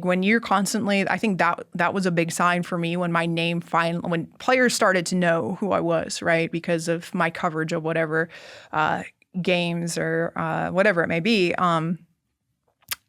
When you're constantly, I think that was a big sign for me when my name when players started to know who I was, right? Because of my coverage of whatever games or whatever it may be.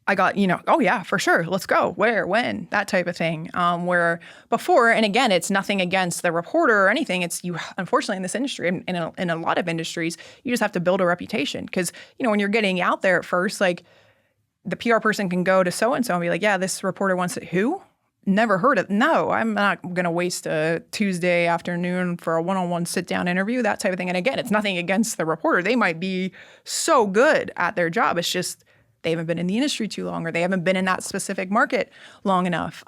I got, oh yeah, for sure. Let's go. Where, when, that type of thing. Where before, and again, it's nothing against the reporter or anything. It's you, unfortunately, in this industry, and in a lot of industries, you just have to build a reputation. Because, when you're getting out there at first, the PR person can go to so-and-so and be like, yeah, this reporter wants it. Who? Never heard of. No, I'm not going to waste a Tuesday afternoon for a one-on-one sit-down interview, that type of thing. And again, it's nothing against the reporter. They might be so good at their job. It's just they haven't been in the industry too long, or they haven't been in that specific market long enough.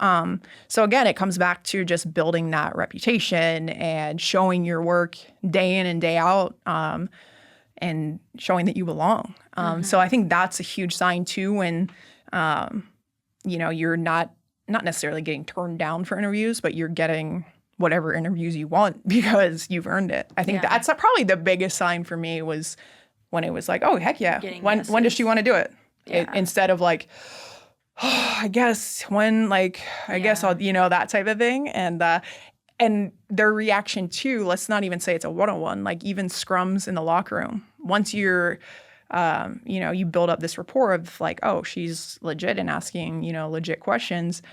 So again, it comes back to just building that reputation and showing your work day in and day out, and showing that you belong. So I think that's a huge sign too when, you're not necessarily getting turned down for interviews, but you're getting whatever interviews you want because you've earned it. I think that's probably the biggest sign for me was when it was like, oh, heck yeah. When does she want to do it? Instead of like, oh, I guess when, like, I guess I'll, that type of thing. And their reaction too, let's not even say it's a one-on-one, like even scrums in the locker room. Once you're, you build up this rapport of like, oh, she's legit and asking, legit questions.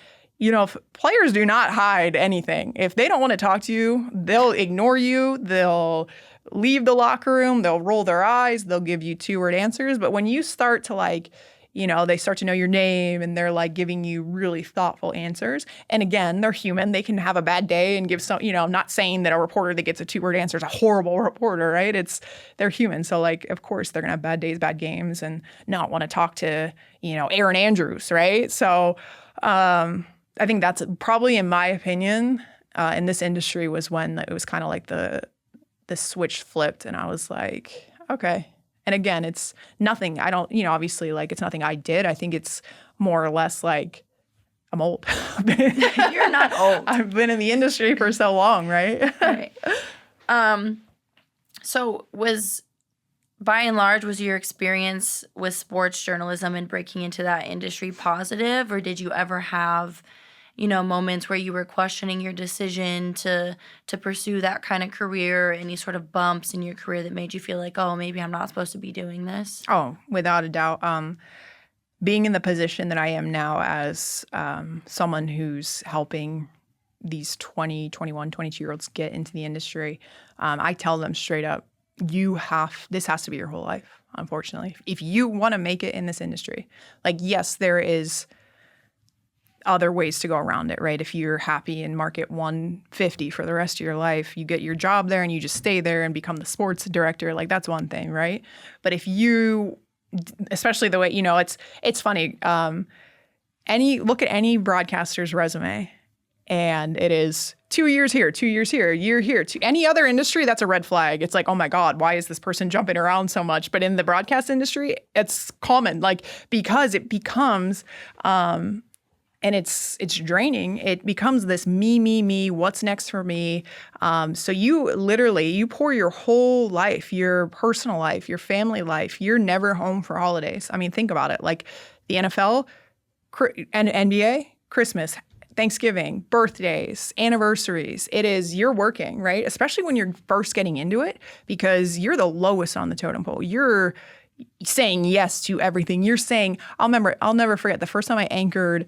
If players do not hide anything. If they don't want to talk to you, they'll ignore you. They'll leave the locker room. They'll roll their eyes. They'll give you 2-word answers. But when you start to like, they start to know your name and they're like giving you really thoughtful answers. And again, they're human. They can have a bad day and give some, I'm not saying that a reporter that gets a 2-word answer is a horrible reporter, right? They're human. So like, of course, they're going to have bad days, bad games, and not want to talk to, Aaron Andrews, right? So, I think that's probably, in my opinion, in this industry was when it was kind of like the switch flipped and I was like, okay. And again, it's nothing. I don't, obviously, like it's nothing I did. I think it's more or less like I'm old. You're not old. I've been in the industry for so long, right? Right. So by and large, was your experience with sports journalism and breaking into that industry positive, or did you ever have, moments where you were questioning your decision to pursue that kind of career, any sort of bumps in your career that made you feel like, oh, maybe I'm not supposed to be doing this? Oh, without a doubt. Being in the position that I am now as someone who's helping these 20, 21, 22-year-olds get into the industry, I tell them straight up, this has to be your whole life, unfortunately. If you want to make it in this industry, like, yes, there is other ways to go around it, right? If you're happy in market 150 for the rest of your life, you get your job there and you just stay there and become the sports director, like that's one thing, right? But if you, especially the way, it's funny, look at any broadcaster's resume and it is 2 years here, 2 years here, a year here. To any other industry, that's a red flag. It's like, oh my God, why is this person jumping around so much? But in the broadcast industry, it's common, like, because it becomes, and it's draining. It becomes this me, what's next for me? So you pour your whole life, your personal life, your family life. You're never home for holidays. I mean, think about it. Like the NFL and NBA, Christmas, Thanksgiving, birthdays, anniversaries. You're working, right? Especially when you're first getting into it, because you're the lowest on the totem pole. You're saying yes to everything. You're saying, I'll never forget the first time I anchored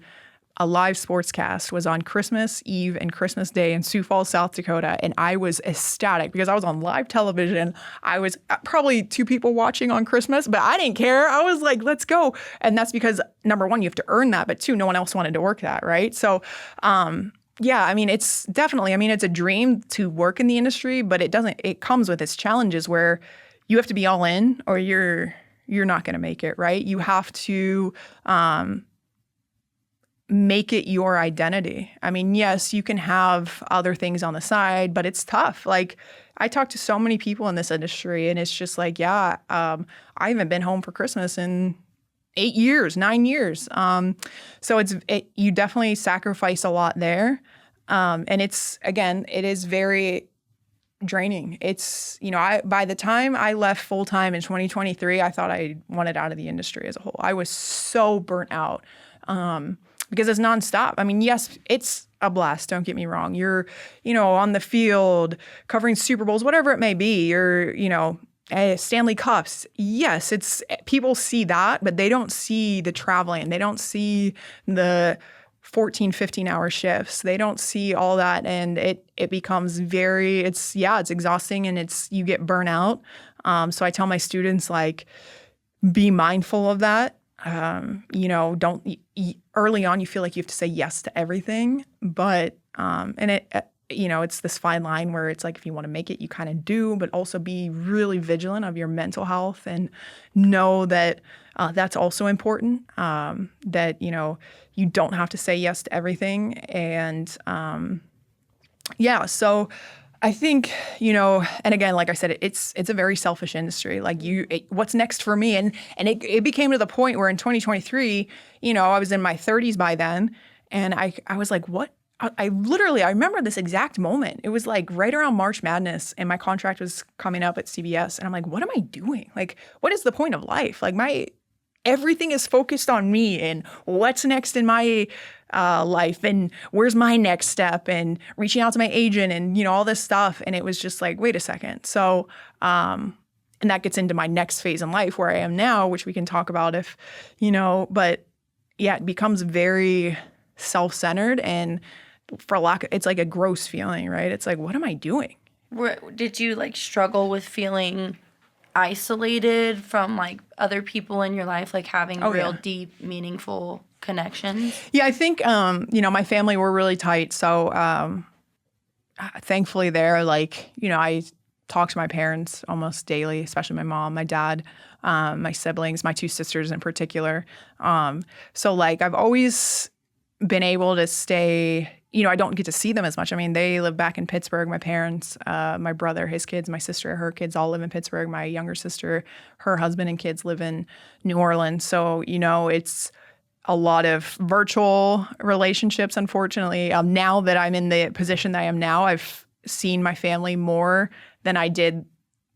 a live sportscast was on Christmas Eve and Christmas Day in Sioux Falls, South Dakota. And I was ecstatic because I was on live television. I was probably 2 people watching on Christmas, but I didn't care. I was like, let's go. And that's because, number one, you have to earn that. But 2, no one else wanted to work that, right? So, yeah, I mean, it's a dream to work in the industry, but it comes with its challenges where you have to be all in or you're not going to make it, right? You have to, make it your identity. I mean, yes, you can have other things on the side, but it's tough. Like, I talk to so many people in this industry, and it's just like, I haven't been home for Christmas in 8 years, 9 years. So you definitely sacrifice a lot there. And it is very draining. It's, by the time I left full time in 2023, I thought I wanted out of the industry as a whole. I was so burnt out. Because it's nonstop. I mean, yes, it's a blast. Don't get me wrong. You're, on the field covering Super Bowls, whatever it may be. You're, Stanley Cups. Yes, people see that, but they don't see the traveling. They don't see the 14, 15-hour shifts. They don't see all that. And it becomes it's exhausting and you get burnt out. So I tell my students, like, be mindful of that. Don't early on you feel like you have to say yes to everything, but it's this fine line where it's like if you want to make it, you kind of do, but also be really vigilant of your mental health and know that that's also important, that, you don't have to say yes to everything. And so I think, and again, like I said, it's a very selfish industry. Like what's next for me? And it became to the point where in 2023, I was in my 30s by then. And I was like, what? I remember this exact moment. It was like right around March Madness and my contract was coming up at CBS. And I'm like, what am I doing? Like, what is the point of life? Like everything is focused on me and what's next in my life and where's my next step and reaching out to my agent and, all this stuff. And it was just like, wait a second. So, and that gets into my next phase in life where I am now, which we can talk about if, but yeah, it becomes very self-centered and it's like a gross feeling, right? It's like, what am I doing? Did you like struggle with feeling isolated from like other people in your life, like having deep, meaningful connections? Yeah, I think, my family were really tight. So thankfully there, like, I talk to my parents almost daily, especially my mom, my dad, my siblings, my two sisters in particular. So like I've always been able to stay, I don't get to see them as much. I mean, they live back in Pittsburgh. My parents, my brother, his kids, my sister, her kids all live in Pittsburgh. My younger sister, her husband and kids live in New Orleans. So, it's a lot of virtual relationships, unfortunately. Now that I'm in the position that I am now, I've seen my family more than I did.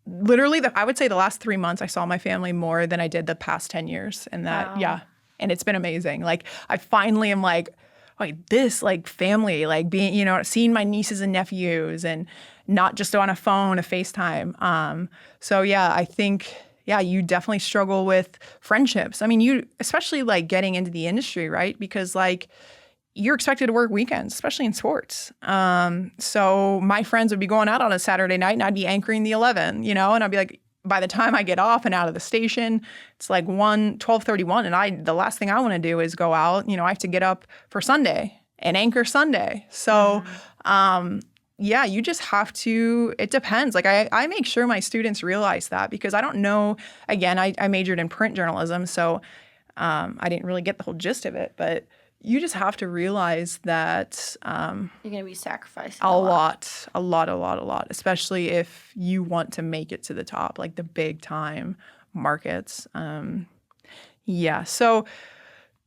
Literally, I would say the last 3 months, I saw my family more than I did the past 10 years. And that, Wow. And it's been amazing. Like, I finally am like, this like family, like being, seeing my nieces and nephews and not just on a phone, a FaceTime. So yeah, I think, you definitely struggle with friendships. I mean, you, especially like getting into the industry, right? Because like you're expected to work weekends, especially in sports. So my friends would be going out on a Saturday night and I'd be anchoring the 11, and I'd be like, by the time I get off and out of the station, it's like 12:31, and the last thing I want to do is go out. I have to get up for Sunday and anchor Sunday. So, you just have to. It depends. Like I make sure my students realize that because I don't know. Again, I majored in print journalism, so I didn't really get the whole gist of it, but. You just have to realize that you're going to be sacrificing a lot, especially if you want to make it to the top, like the big time markets. So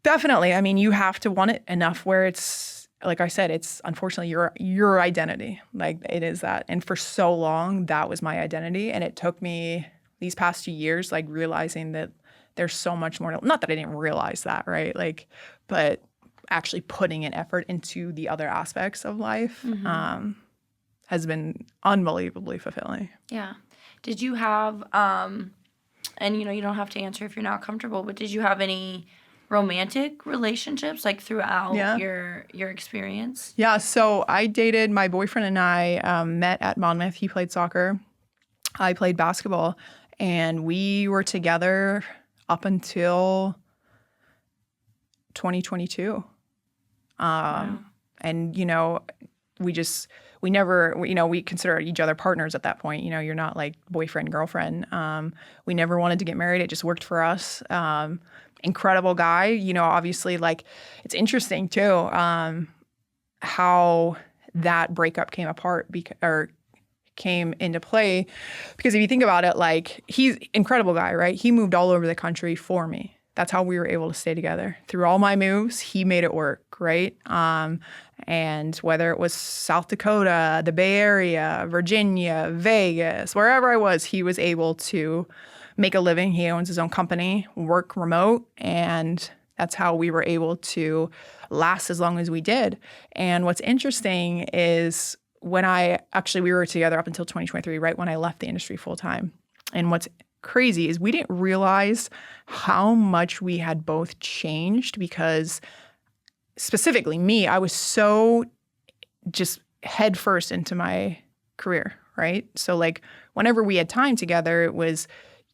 definitely, I mean, you have to want it enough where it's, like I said, it's unfortunately your identity. Like it is that. And for so long, that was my identity. And it took me these past 2 years, like realizing that there's so much more. Not that I didn't realize that, right? Like, but actually putting an effort into the other aspects of life has been unbelievably fulfilling. Yeah. Did you have, and you don't have to answer if you're not comfortable, but did you have any romantic relationships like throughout your experience? Yeah. So I dated, my boyfriend and I met at Monmouth. He played soccer. I played basketball. And we were together up until 2022. Wow. And, we never, we consider each other partners at that point. You're not like boyfriend, girlfriend. We never wanted to get married. It just worked for us. Incredible guy. Obviously, like, it's interesting too, how that breakup came into play. Because if you think about it, like, he's an incredible guy, right? He moved all over the country for me. That's how we were able to stay together. Through all my moves, he made it work, right? And whether it was South Dakota, the Bay Area, Virginia, Vegas, wherever I was, he was able to make a living. He owns his own company, work remote, and that's how we were able to last as long as we did. And what's interesting is we were together up until 2023, right when I left the industry full time. And what's crazy is we didn't realize how much we had both changed because specifically me, I was so just head first into my career, right? So like whenever we had time together, it was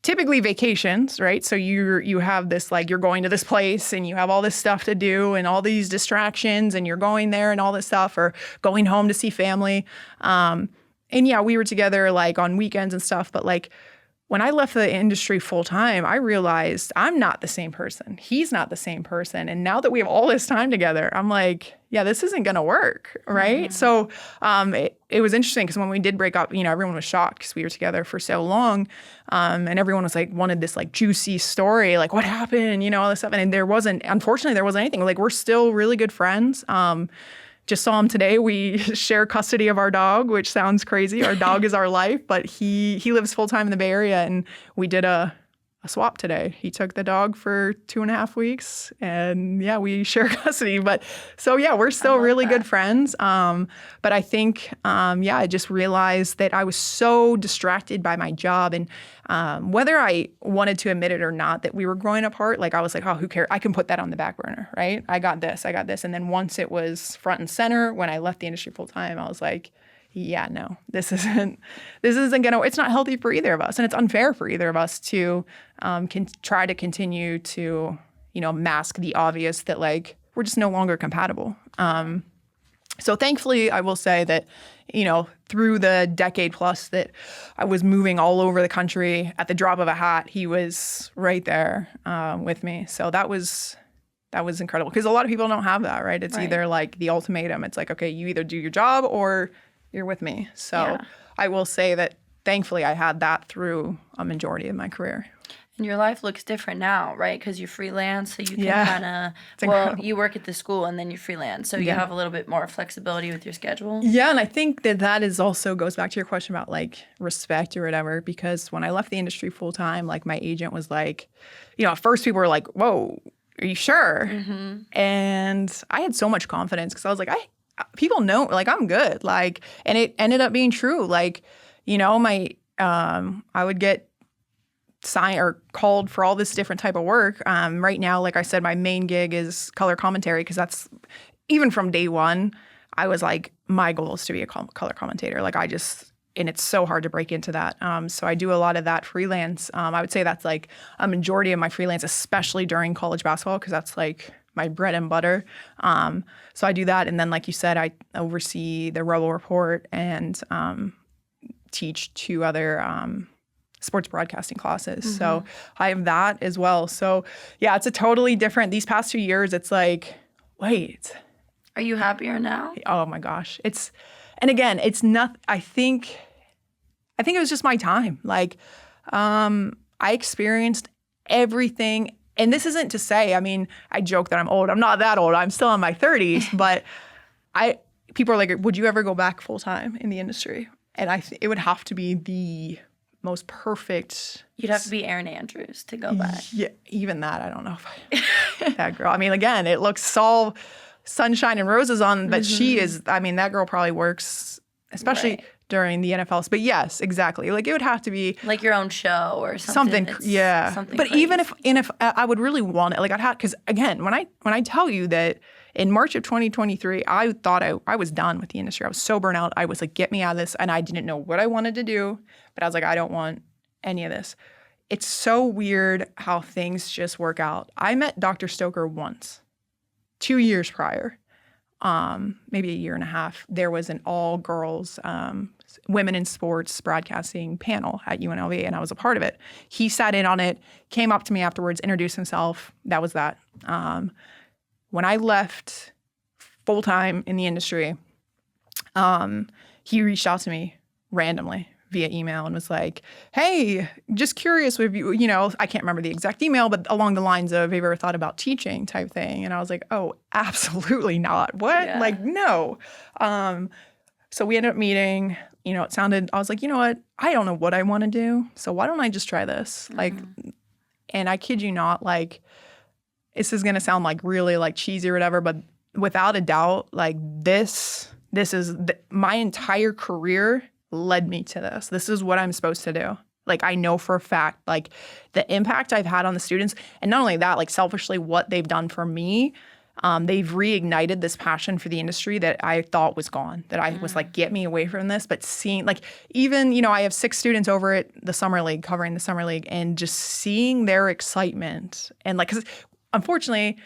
typically vacations, right? So you have this, like, you're going to this place and you have all this stuff to do and all these distractions and you're going there and all this stuff, or going home to see family. And yeah, we were together like on weekends and stuff, but like when I left the industry full time, I realized I'm not the same person. He's not the same person. And now that we have all this time together, I'm like, yeah, this isn't going to work, right? So it was interesting because when we did break up, everyone was shocked because we were together for so long. And everyone was like, wanted this like juicy story, like what happened, all this stuff. And unfortunately, there wasn't anything. Like, we're still really good friends. Just saw him today. We share custody of our dog, which sounds crazy. Our dog is our life, but he lives full time in the Bay Area, and we did a swap today. He took the dog for 2.5 weeks, and yeah, we share custody. But so yeah, we're still really good friends. But I think I just realized that I was so distracted by my job, and whether I wanted to admit it or not, that we were growing apart. Like, I was like, oh, who cares? I can put that on the back burner, right? I got this. And then once it was front and center, when I left the industry full time, I was like, yeah, no, this isn't it's not healthy for either of us. And it's unfair for either of us to try to continue to, mask the obvious that, like, we're just no longer compatible. So thankfully, I will say that, through the decade plus that I was moving all over the country at the drop of a hat, he was right there with me. So that was incredible, because a lot of people don't have that, right? It's either like the ultimatum. It's like, okay, you either do your job or you're with me. So I will say that thankfully I had that through a majority of my career. And your life looks different now, right? Because you freelance, so you can kind of, you work at the school and then you freelance. So you have a little bit more flexibility with your schedule. Yeah, and I think that is also goes back to your question about like respect or whatever, because when I left the industry full time, like my agent was like, at first people were like, whoa, are you sure? Mm-hmm. And I had so much confidence because I was like, people know, like, I'm good. Like, and it ended up being true. Like, I would get signed or called for all this different type of work. Right now, like I said, my main gig is color commentary, because that's, even from day one, I was like, my goal is to be a color commentator. Like, and it's so hard to break into that. So I do a lot of that freelance. I would say that's like a majority of my freelance, especially during college basketball, because that's like my bread and butter. So I do that. And then, like you said, I oversee the Rebel Report and teach 2 other sports broadcasting classes. Mm-hmm. So I have that as well. So yeah, it's a totally different, these past 2 years, it's like, wait. Are you happier now? Oh my gosh. And again, it's not, I think it was just my time. Like, I experienced everything. And this isn't to say, I joke that I'm old. I'm not that old. I'm still in my 30s. But people are like, would you ever go back full time in the industry? And it would have to be the most perfect. You'd have to be Erin Andrews to go back. Yeah, even that, I don't know if that girl. Again, it looks all sunshine and roses on, but she is, that girl probably works, especially during the NFL. But yes, exactly. Like, it would have to be like your own show or something. Something but crazy. even if I would really want it, like, I'd have, because again, when I tell you that in March of 2023, I thought I was done with the industry. I was so burnt out. I was like, get me out of this. And I didn't know what I wanted to do, but I was like, I don't want any of this. It's so weird how things just work out. I met Dr. Stoker once, 2 years prior, maybe a year and a half. There was an all-girls women in sports broadcasting panel at UNLV, and I was a part of it. He sat in on it, came up to me afterwards, introduced himself. That was that. When I left full-time in the industry, he reached out to me randomly via email and was like, hey, just curious if you, I can't remember the exact email, but along the lines of, have you ever thought about teaching type thing? And I was like, oh, absolutely not. What? Yeah. Like, no. So we ended up meeting, I was like, you know what? I don't know what I want to do. So why don't I just try this? Mm-hmm. Like, and I kid you not, like, this is going to sound like really like cheesy or whatever, but without a doubt, like this is my entire career led me to this. This is what I'm supposed to do. Like, I know for a fact, like, the impact I've had on the students, and not only that, like, selfishly what they've done for me, They've reignited this passion for the industry that I thought was gone, that I was like, get me away from this. But seeing, like, even, I have 6 students over at the Summer League, covering the Summer League, and just seeing their excitement. And like, because unfortunately,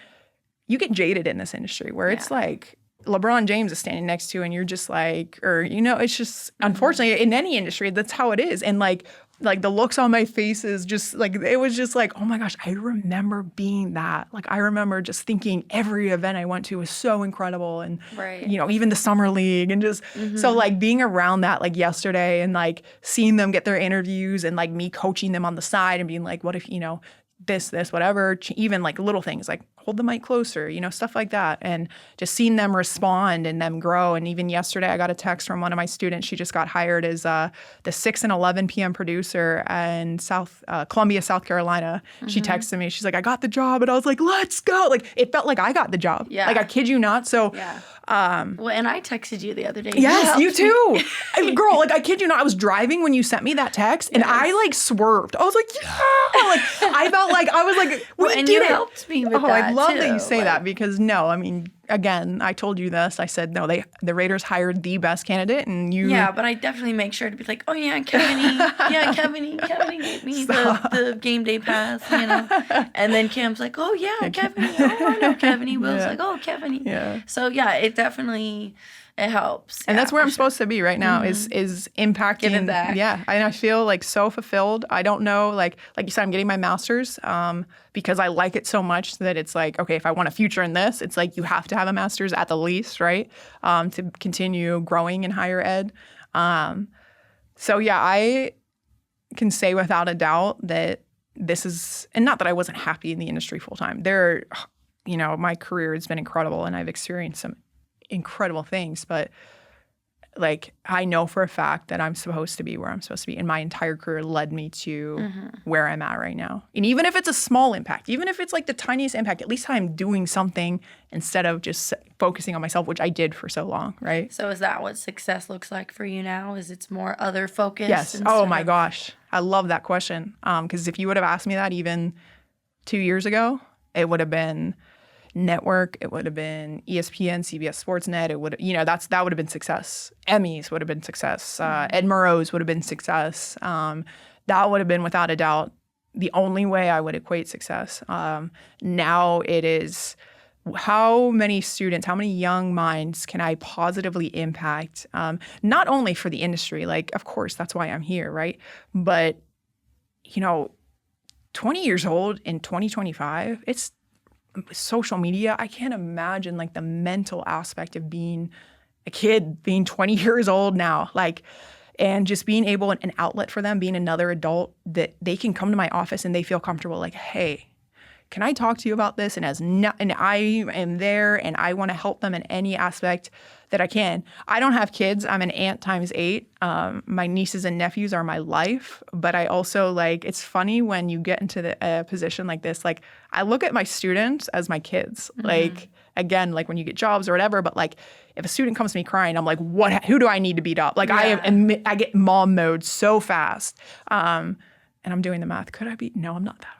you get jaded in this industry where it's like LeBron James is standing next to you and you're just like, or, it's just, unfortunately, in any industry, that's how it is. And like the looks on my face is just like, it was just like, oh my gosh, I remember being that. Like, I remember just thinking every event I went to was so incredible. And, even the Summer League and just, so like being around that like yesterday and like seeing them get their interviews and like me coaching them on the side and being like, what if, this, whatever, even like little things like hold the mic closer, stuff like that. And just seeing them respond and them grow. And even yesterday, I got a text from one of my students. She just got hired as the 6 and 11 p.m. producer in Columbia, South Carolina. She texted me. She's like, I got the job. And I was like, let's go. Like, it felt like I got the job. Yeah. Like, I kid you not. So, well, and I texted you the other day. Yes, you too. I mean, girl, like, I kid you not. I was driving when you sent me that text and I like swerved. I was like, yeah. Like, I felt like, I was like, and you helped me with that. I love that you say that because I mean, again, I told you this. I said, no, the Raiders hired the best candidate and you. Yeah, but I definitely make sure to be like, oh yeah, Kevaney. Yeah, Kevaney gave me the game day pass, And then Cam's like, oh yeah, Kevaney. Oh, I know Kevaney. Will's like, oh, Kevaney. Yeah. So yeah, it definitely, it helps. And that's where I'm supposed to be right now is impacting. Giving back. Yeah. And I feel like so fulfilled. I don't know, like you said, I'm getting my master's because I like it so much that it's like, okay, if I want a future in this, it's like you have to have a master's at the least, right? To continue growing in higher ed. So yeah, I can say without a doubt that this is, and not that I wasn't happy in the industry full time. My career has been incredible and I've experienced some incredible things, but like I know for a fact that I'm supposed to be where I'm supposed to be, and my entire career led me to where I'm at right now. And even if it's a small impact, even if it's like the tiniest impact, at least I'm doing something instead of just focusing on myself, which I did for so long, right? So is that what success looks like for you now? Is it's more other focus? Yes. Oh my gosh, I love that question. Because if you would have asked me that even 2 years ago, it would have been network, it would have been ESPN, CBS Sportsnet, it would, that would have been success. Emmys would have been success. Ed Murrow's would have been success. That would have been without a doubt the only way I would equate success. Now it is how many students, how many young minds can I positively impact? Not only for the industry, like of course that's why I'm here, right? But 20 years old in 2025, it's social media. I can't imagine like the mental aspect of being a kid, being 20 years old now, like, and just being able, an outlet for them, being another adult that they can come to my office and they feel comfortable like, hey, can I talk to you about this? And and I am there and I want to help them in any aspect that I can. I don't have kids. I'm an aunt times 8. My nieces and nephews are my life. But I also it's funny when you get into a position like this, like I look at my students as my kids. Like, again, like when you get jobs or whatever, but like if a student comes to me crying, I'm like, who do I need to beat up? Like I get mom mode so fast. And I'm doing the math. Could I be? No, I'm not that.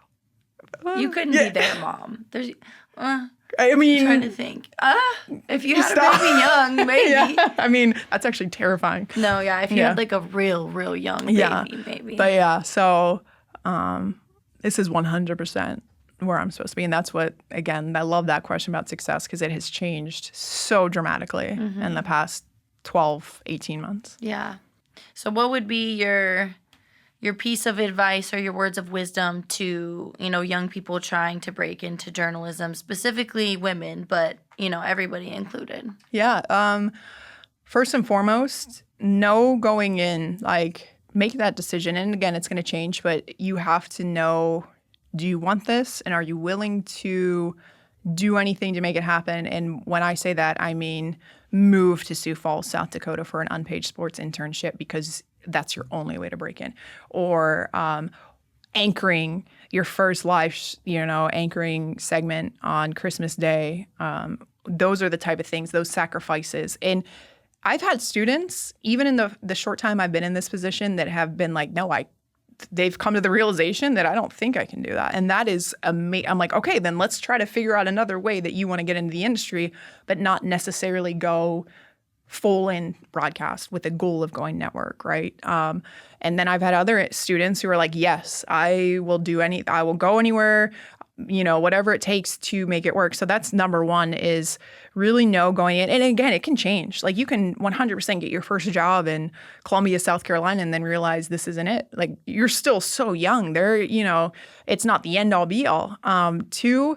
You couldn't be their mom. There's, I mean, I'm trying to think. If you had a baby young, maybe. Yeah. I mean, that's actually terrifying. No, yeah. If you had like a real young baby, maybe. But yeah, so this is 100% where I'm supposed to be. And that's what, again, I love that question about success because it has changed so dramatically in the past 12, 18 months. Yeah. So what would be your piece of advice or your words of wisdom to, young people trying to break into journalism, specifically women, but, everybody included? Yeah. First and foremost, know going in, make that decision. And again, it's going to change, but you have to know, do you want this? And are you willing to do anything to make it happen? And when I say that, I mean move to Sioux Falls, South Dakota for an unpaid sports internship because that's your only way to break in. Or anchoring your first live, anchoring segment on Christmas Day. Those are the type of things, those sacrifices. And I've had students, even in the short time I've been in this position, that have been like, no, they've come to the realization that I don't think I can do that. And that is amazing. I'm like, okay, then let's try to figure out another way that you want to get into the industry, but not necessarily go full in broadcast with the goal of going network, right? And then I've had other students who are like, yes, I will go anywhere, whatever it takes to make it work. So that's number one, is really know going in. And again, it can change. Like, you can 100% get your first job in Columbia, South Carolina, and then realize this isn't it. Like, you're still so young there, it's not the end all be all. Two,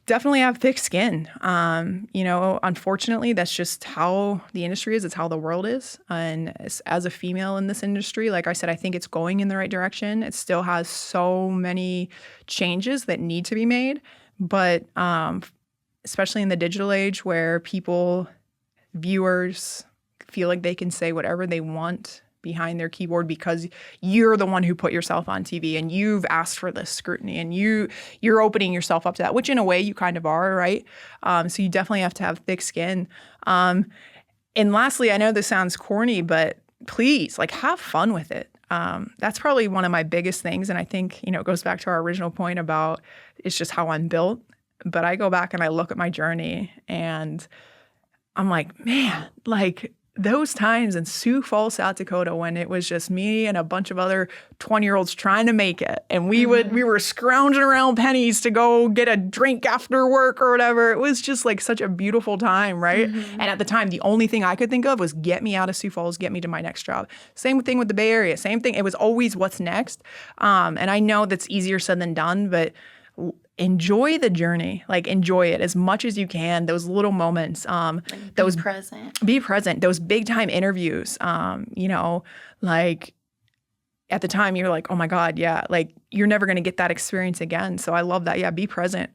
definitely have thick skin. Unfortunately, that's just how the industry is. It's how the world is. And as a female in this industry, like I said, I think it's going in the right direction. It still has so many changes that need to be made. But especially in the digital age, where viewers feel like they can say whatever they want behind their keyboard because you're the one who put yourself on TV and you've asked for this scrutiny and you're opening yourself up to that, which in a way you kind of are, right? So you definitely have to have thick skin. And lastly, I know this sounds corny, but please, like, have fun with it. That's probably one of my biggest things. And I think, it goes back to our original point about it's just how I'm built. But I go back and I look at my journey and I'm like, man, like, those times in Sioux Falls, South Dakota, when it was just me and a bunch of other 20-year-olds trying to make it, and we were scrounging around pennies to go get a drink after work or whatever. It was just like such a beautiful time, right? And at the time, the only thing I could think of was get me out of Sioux Falls, get me to my next job. Same thing with the Bay Area. Same thing. It was always what's next. And I know that's easier said than done, but enjoy the journey. Like, enjoy it as much as you can. Those little moments. Be present. Those big time interviews. Like, at the time you're like, oh my God, yeah. Like, you're never going to get that experience again. So I love that. Yeah, be present.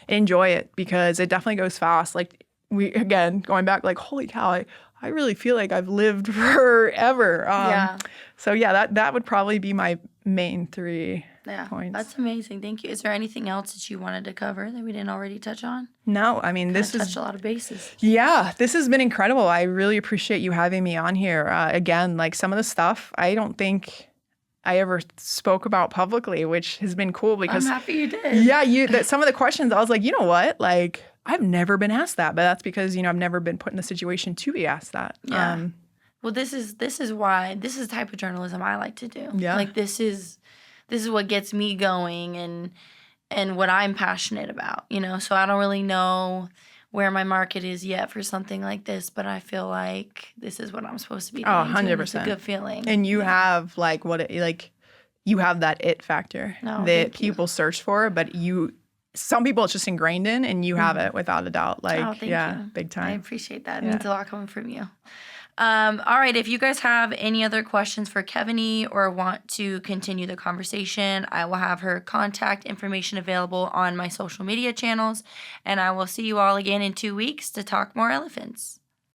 Enjoy it, because it definitely goes fast. Like, going back, like, holy cow, I really feel like I've lived forever. So yeah, that would probably be my main three points. That's amazing. Thank you. Is there anything else that you wanted to cover that we didn't already touch on? No, I mean, this touched a lot of bases. Yeah, this has been incredible. I really appreciate you having me on here. Again, like, some of the stuff I don't think I ever spoke about publicly, which has been cool because I'm happy you did. Yeah, some of the questions I was like, you know what, like, I've never been asked that, but that's because I've never been put in the situation to be asked that. Yeah. Well, this is why this is the type of journalism I like to do. Yeah. Like, this is what gets me going and what I'm passionate about. So I don't really know where my market is yet for something like this, but I feel like this is what I'm supposed to be doing. 100%. It's a good feeling. And you have you have that it factor that people search for, but some people it's just ingrained in, and you have it without a doubt. Like, thank you. Big time. I appreciate that. It means a lot coming from you. All right. If you guys have any other questions for Kevaney or want to continue the conversation, I will have her contact information available on my social media channels, and I will see you all again in 2 weeks to talk more elephants.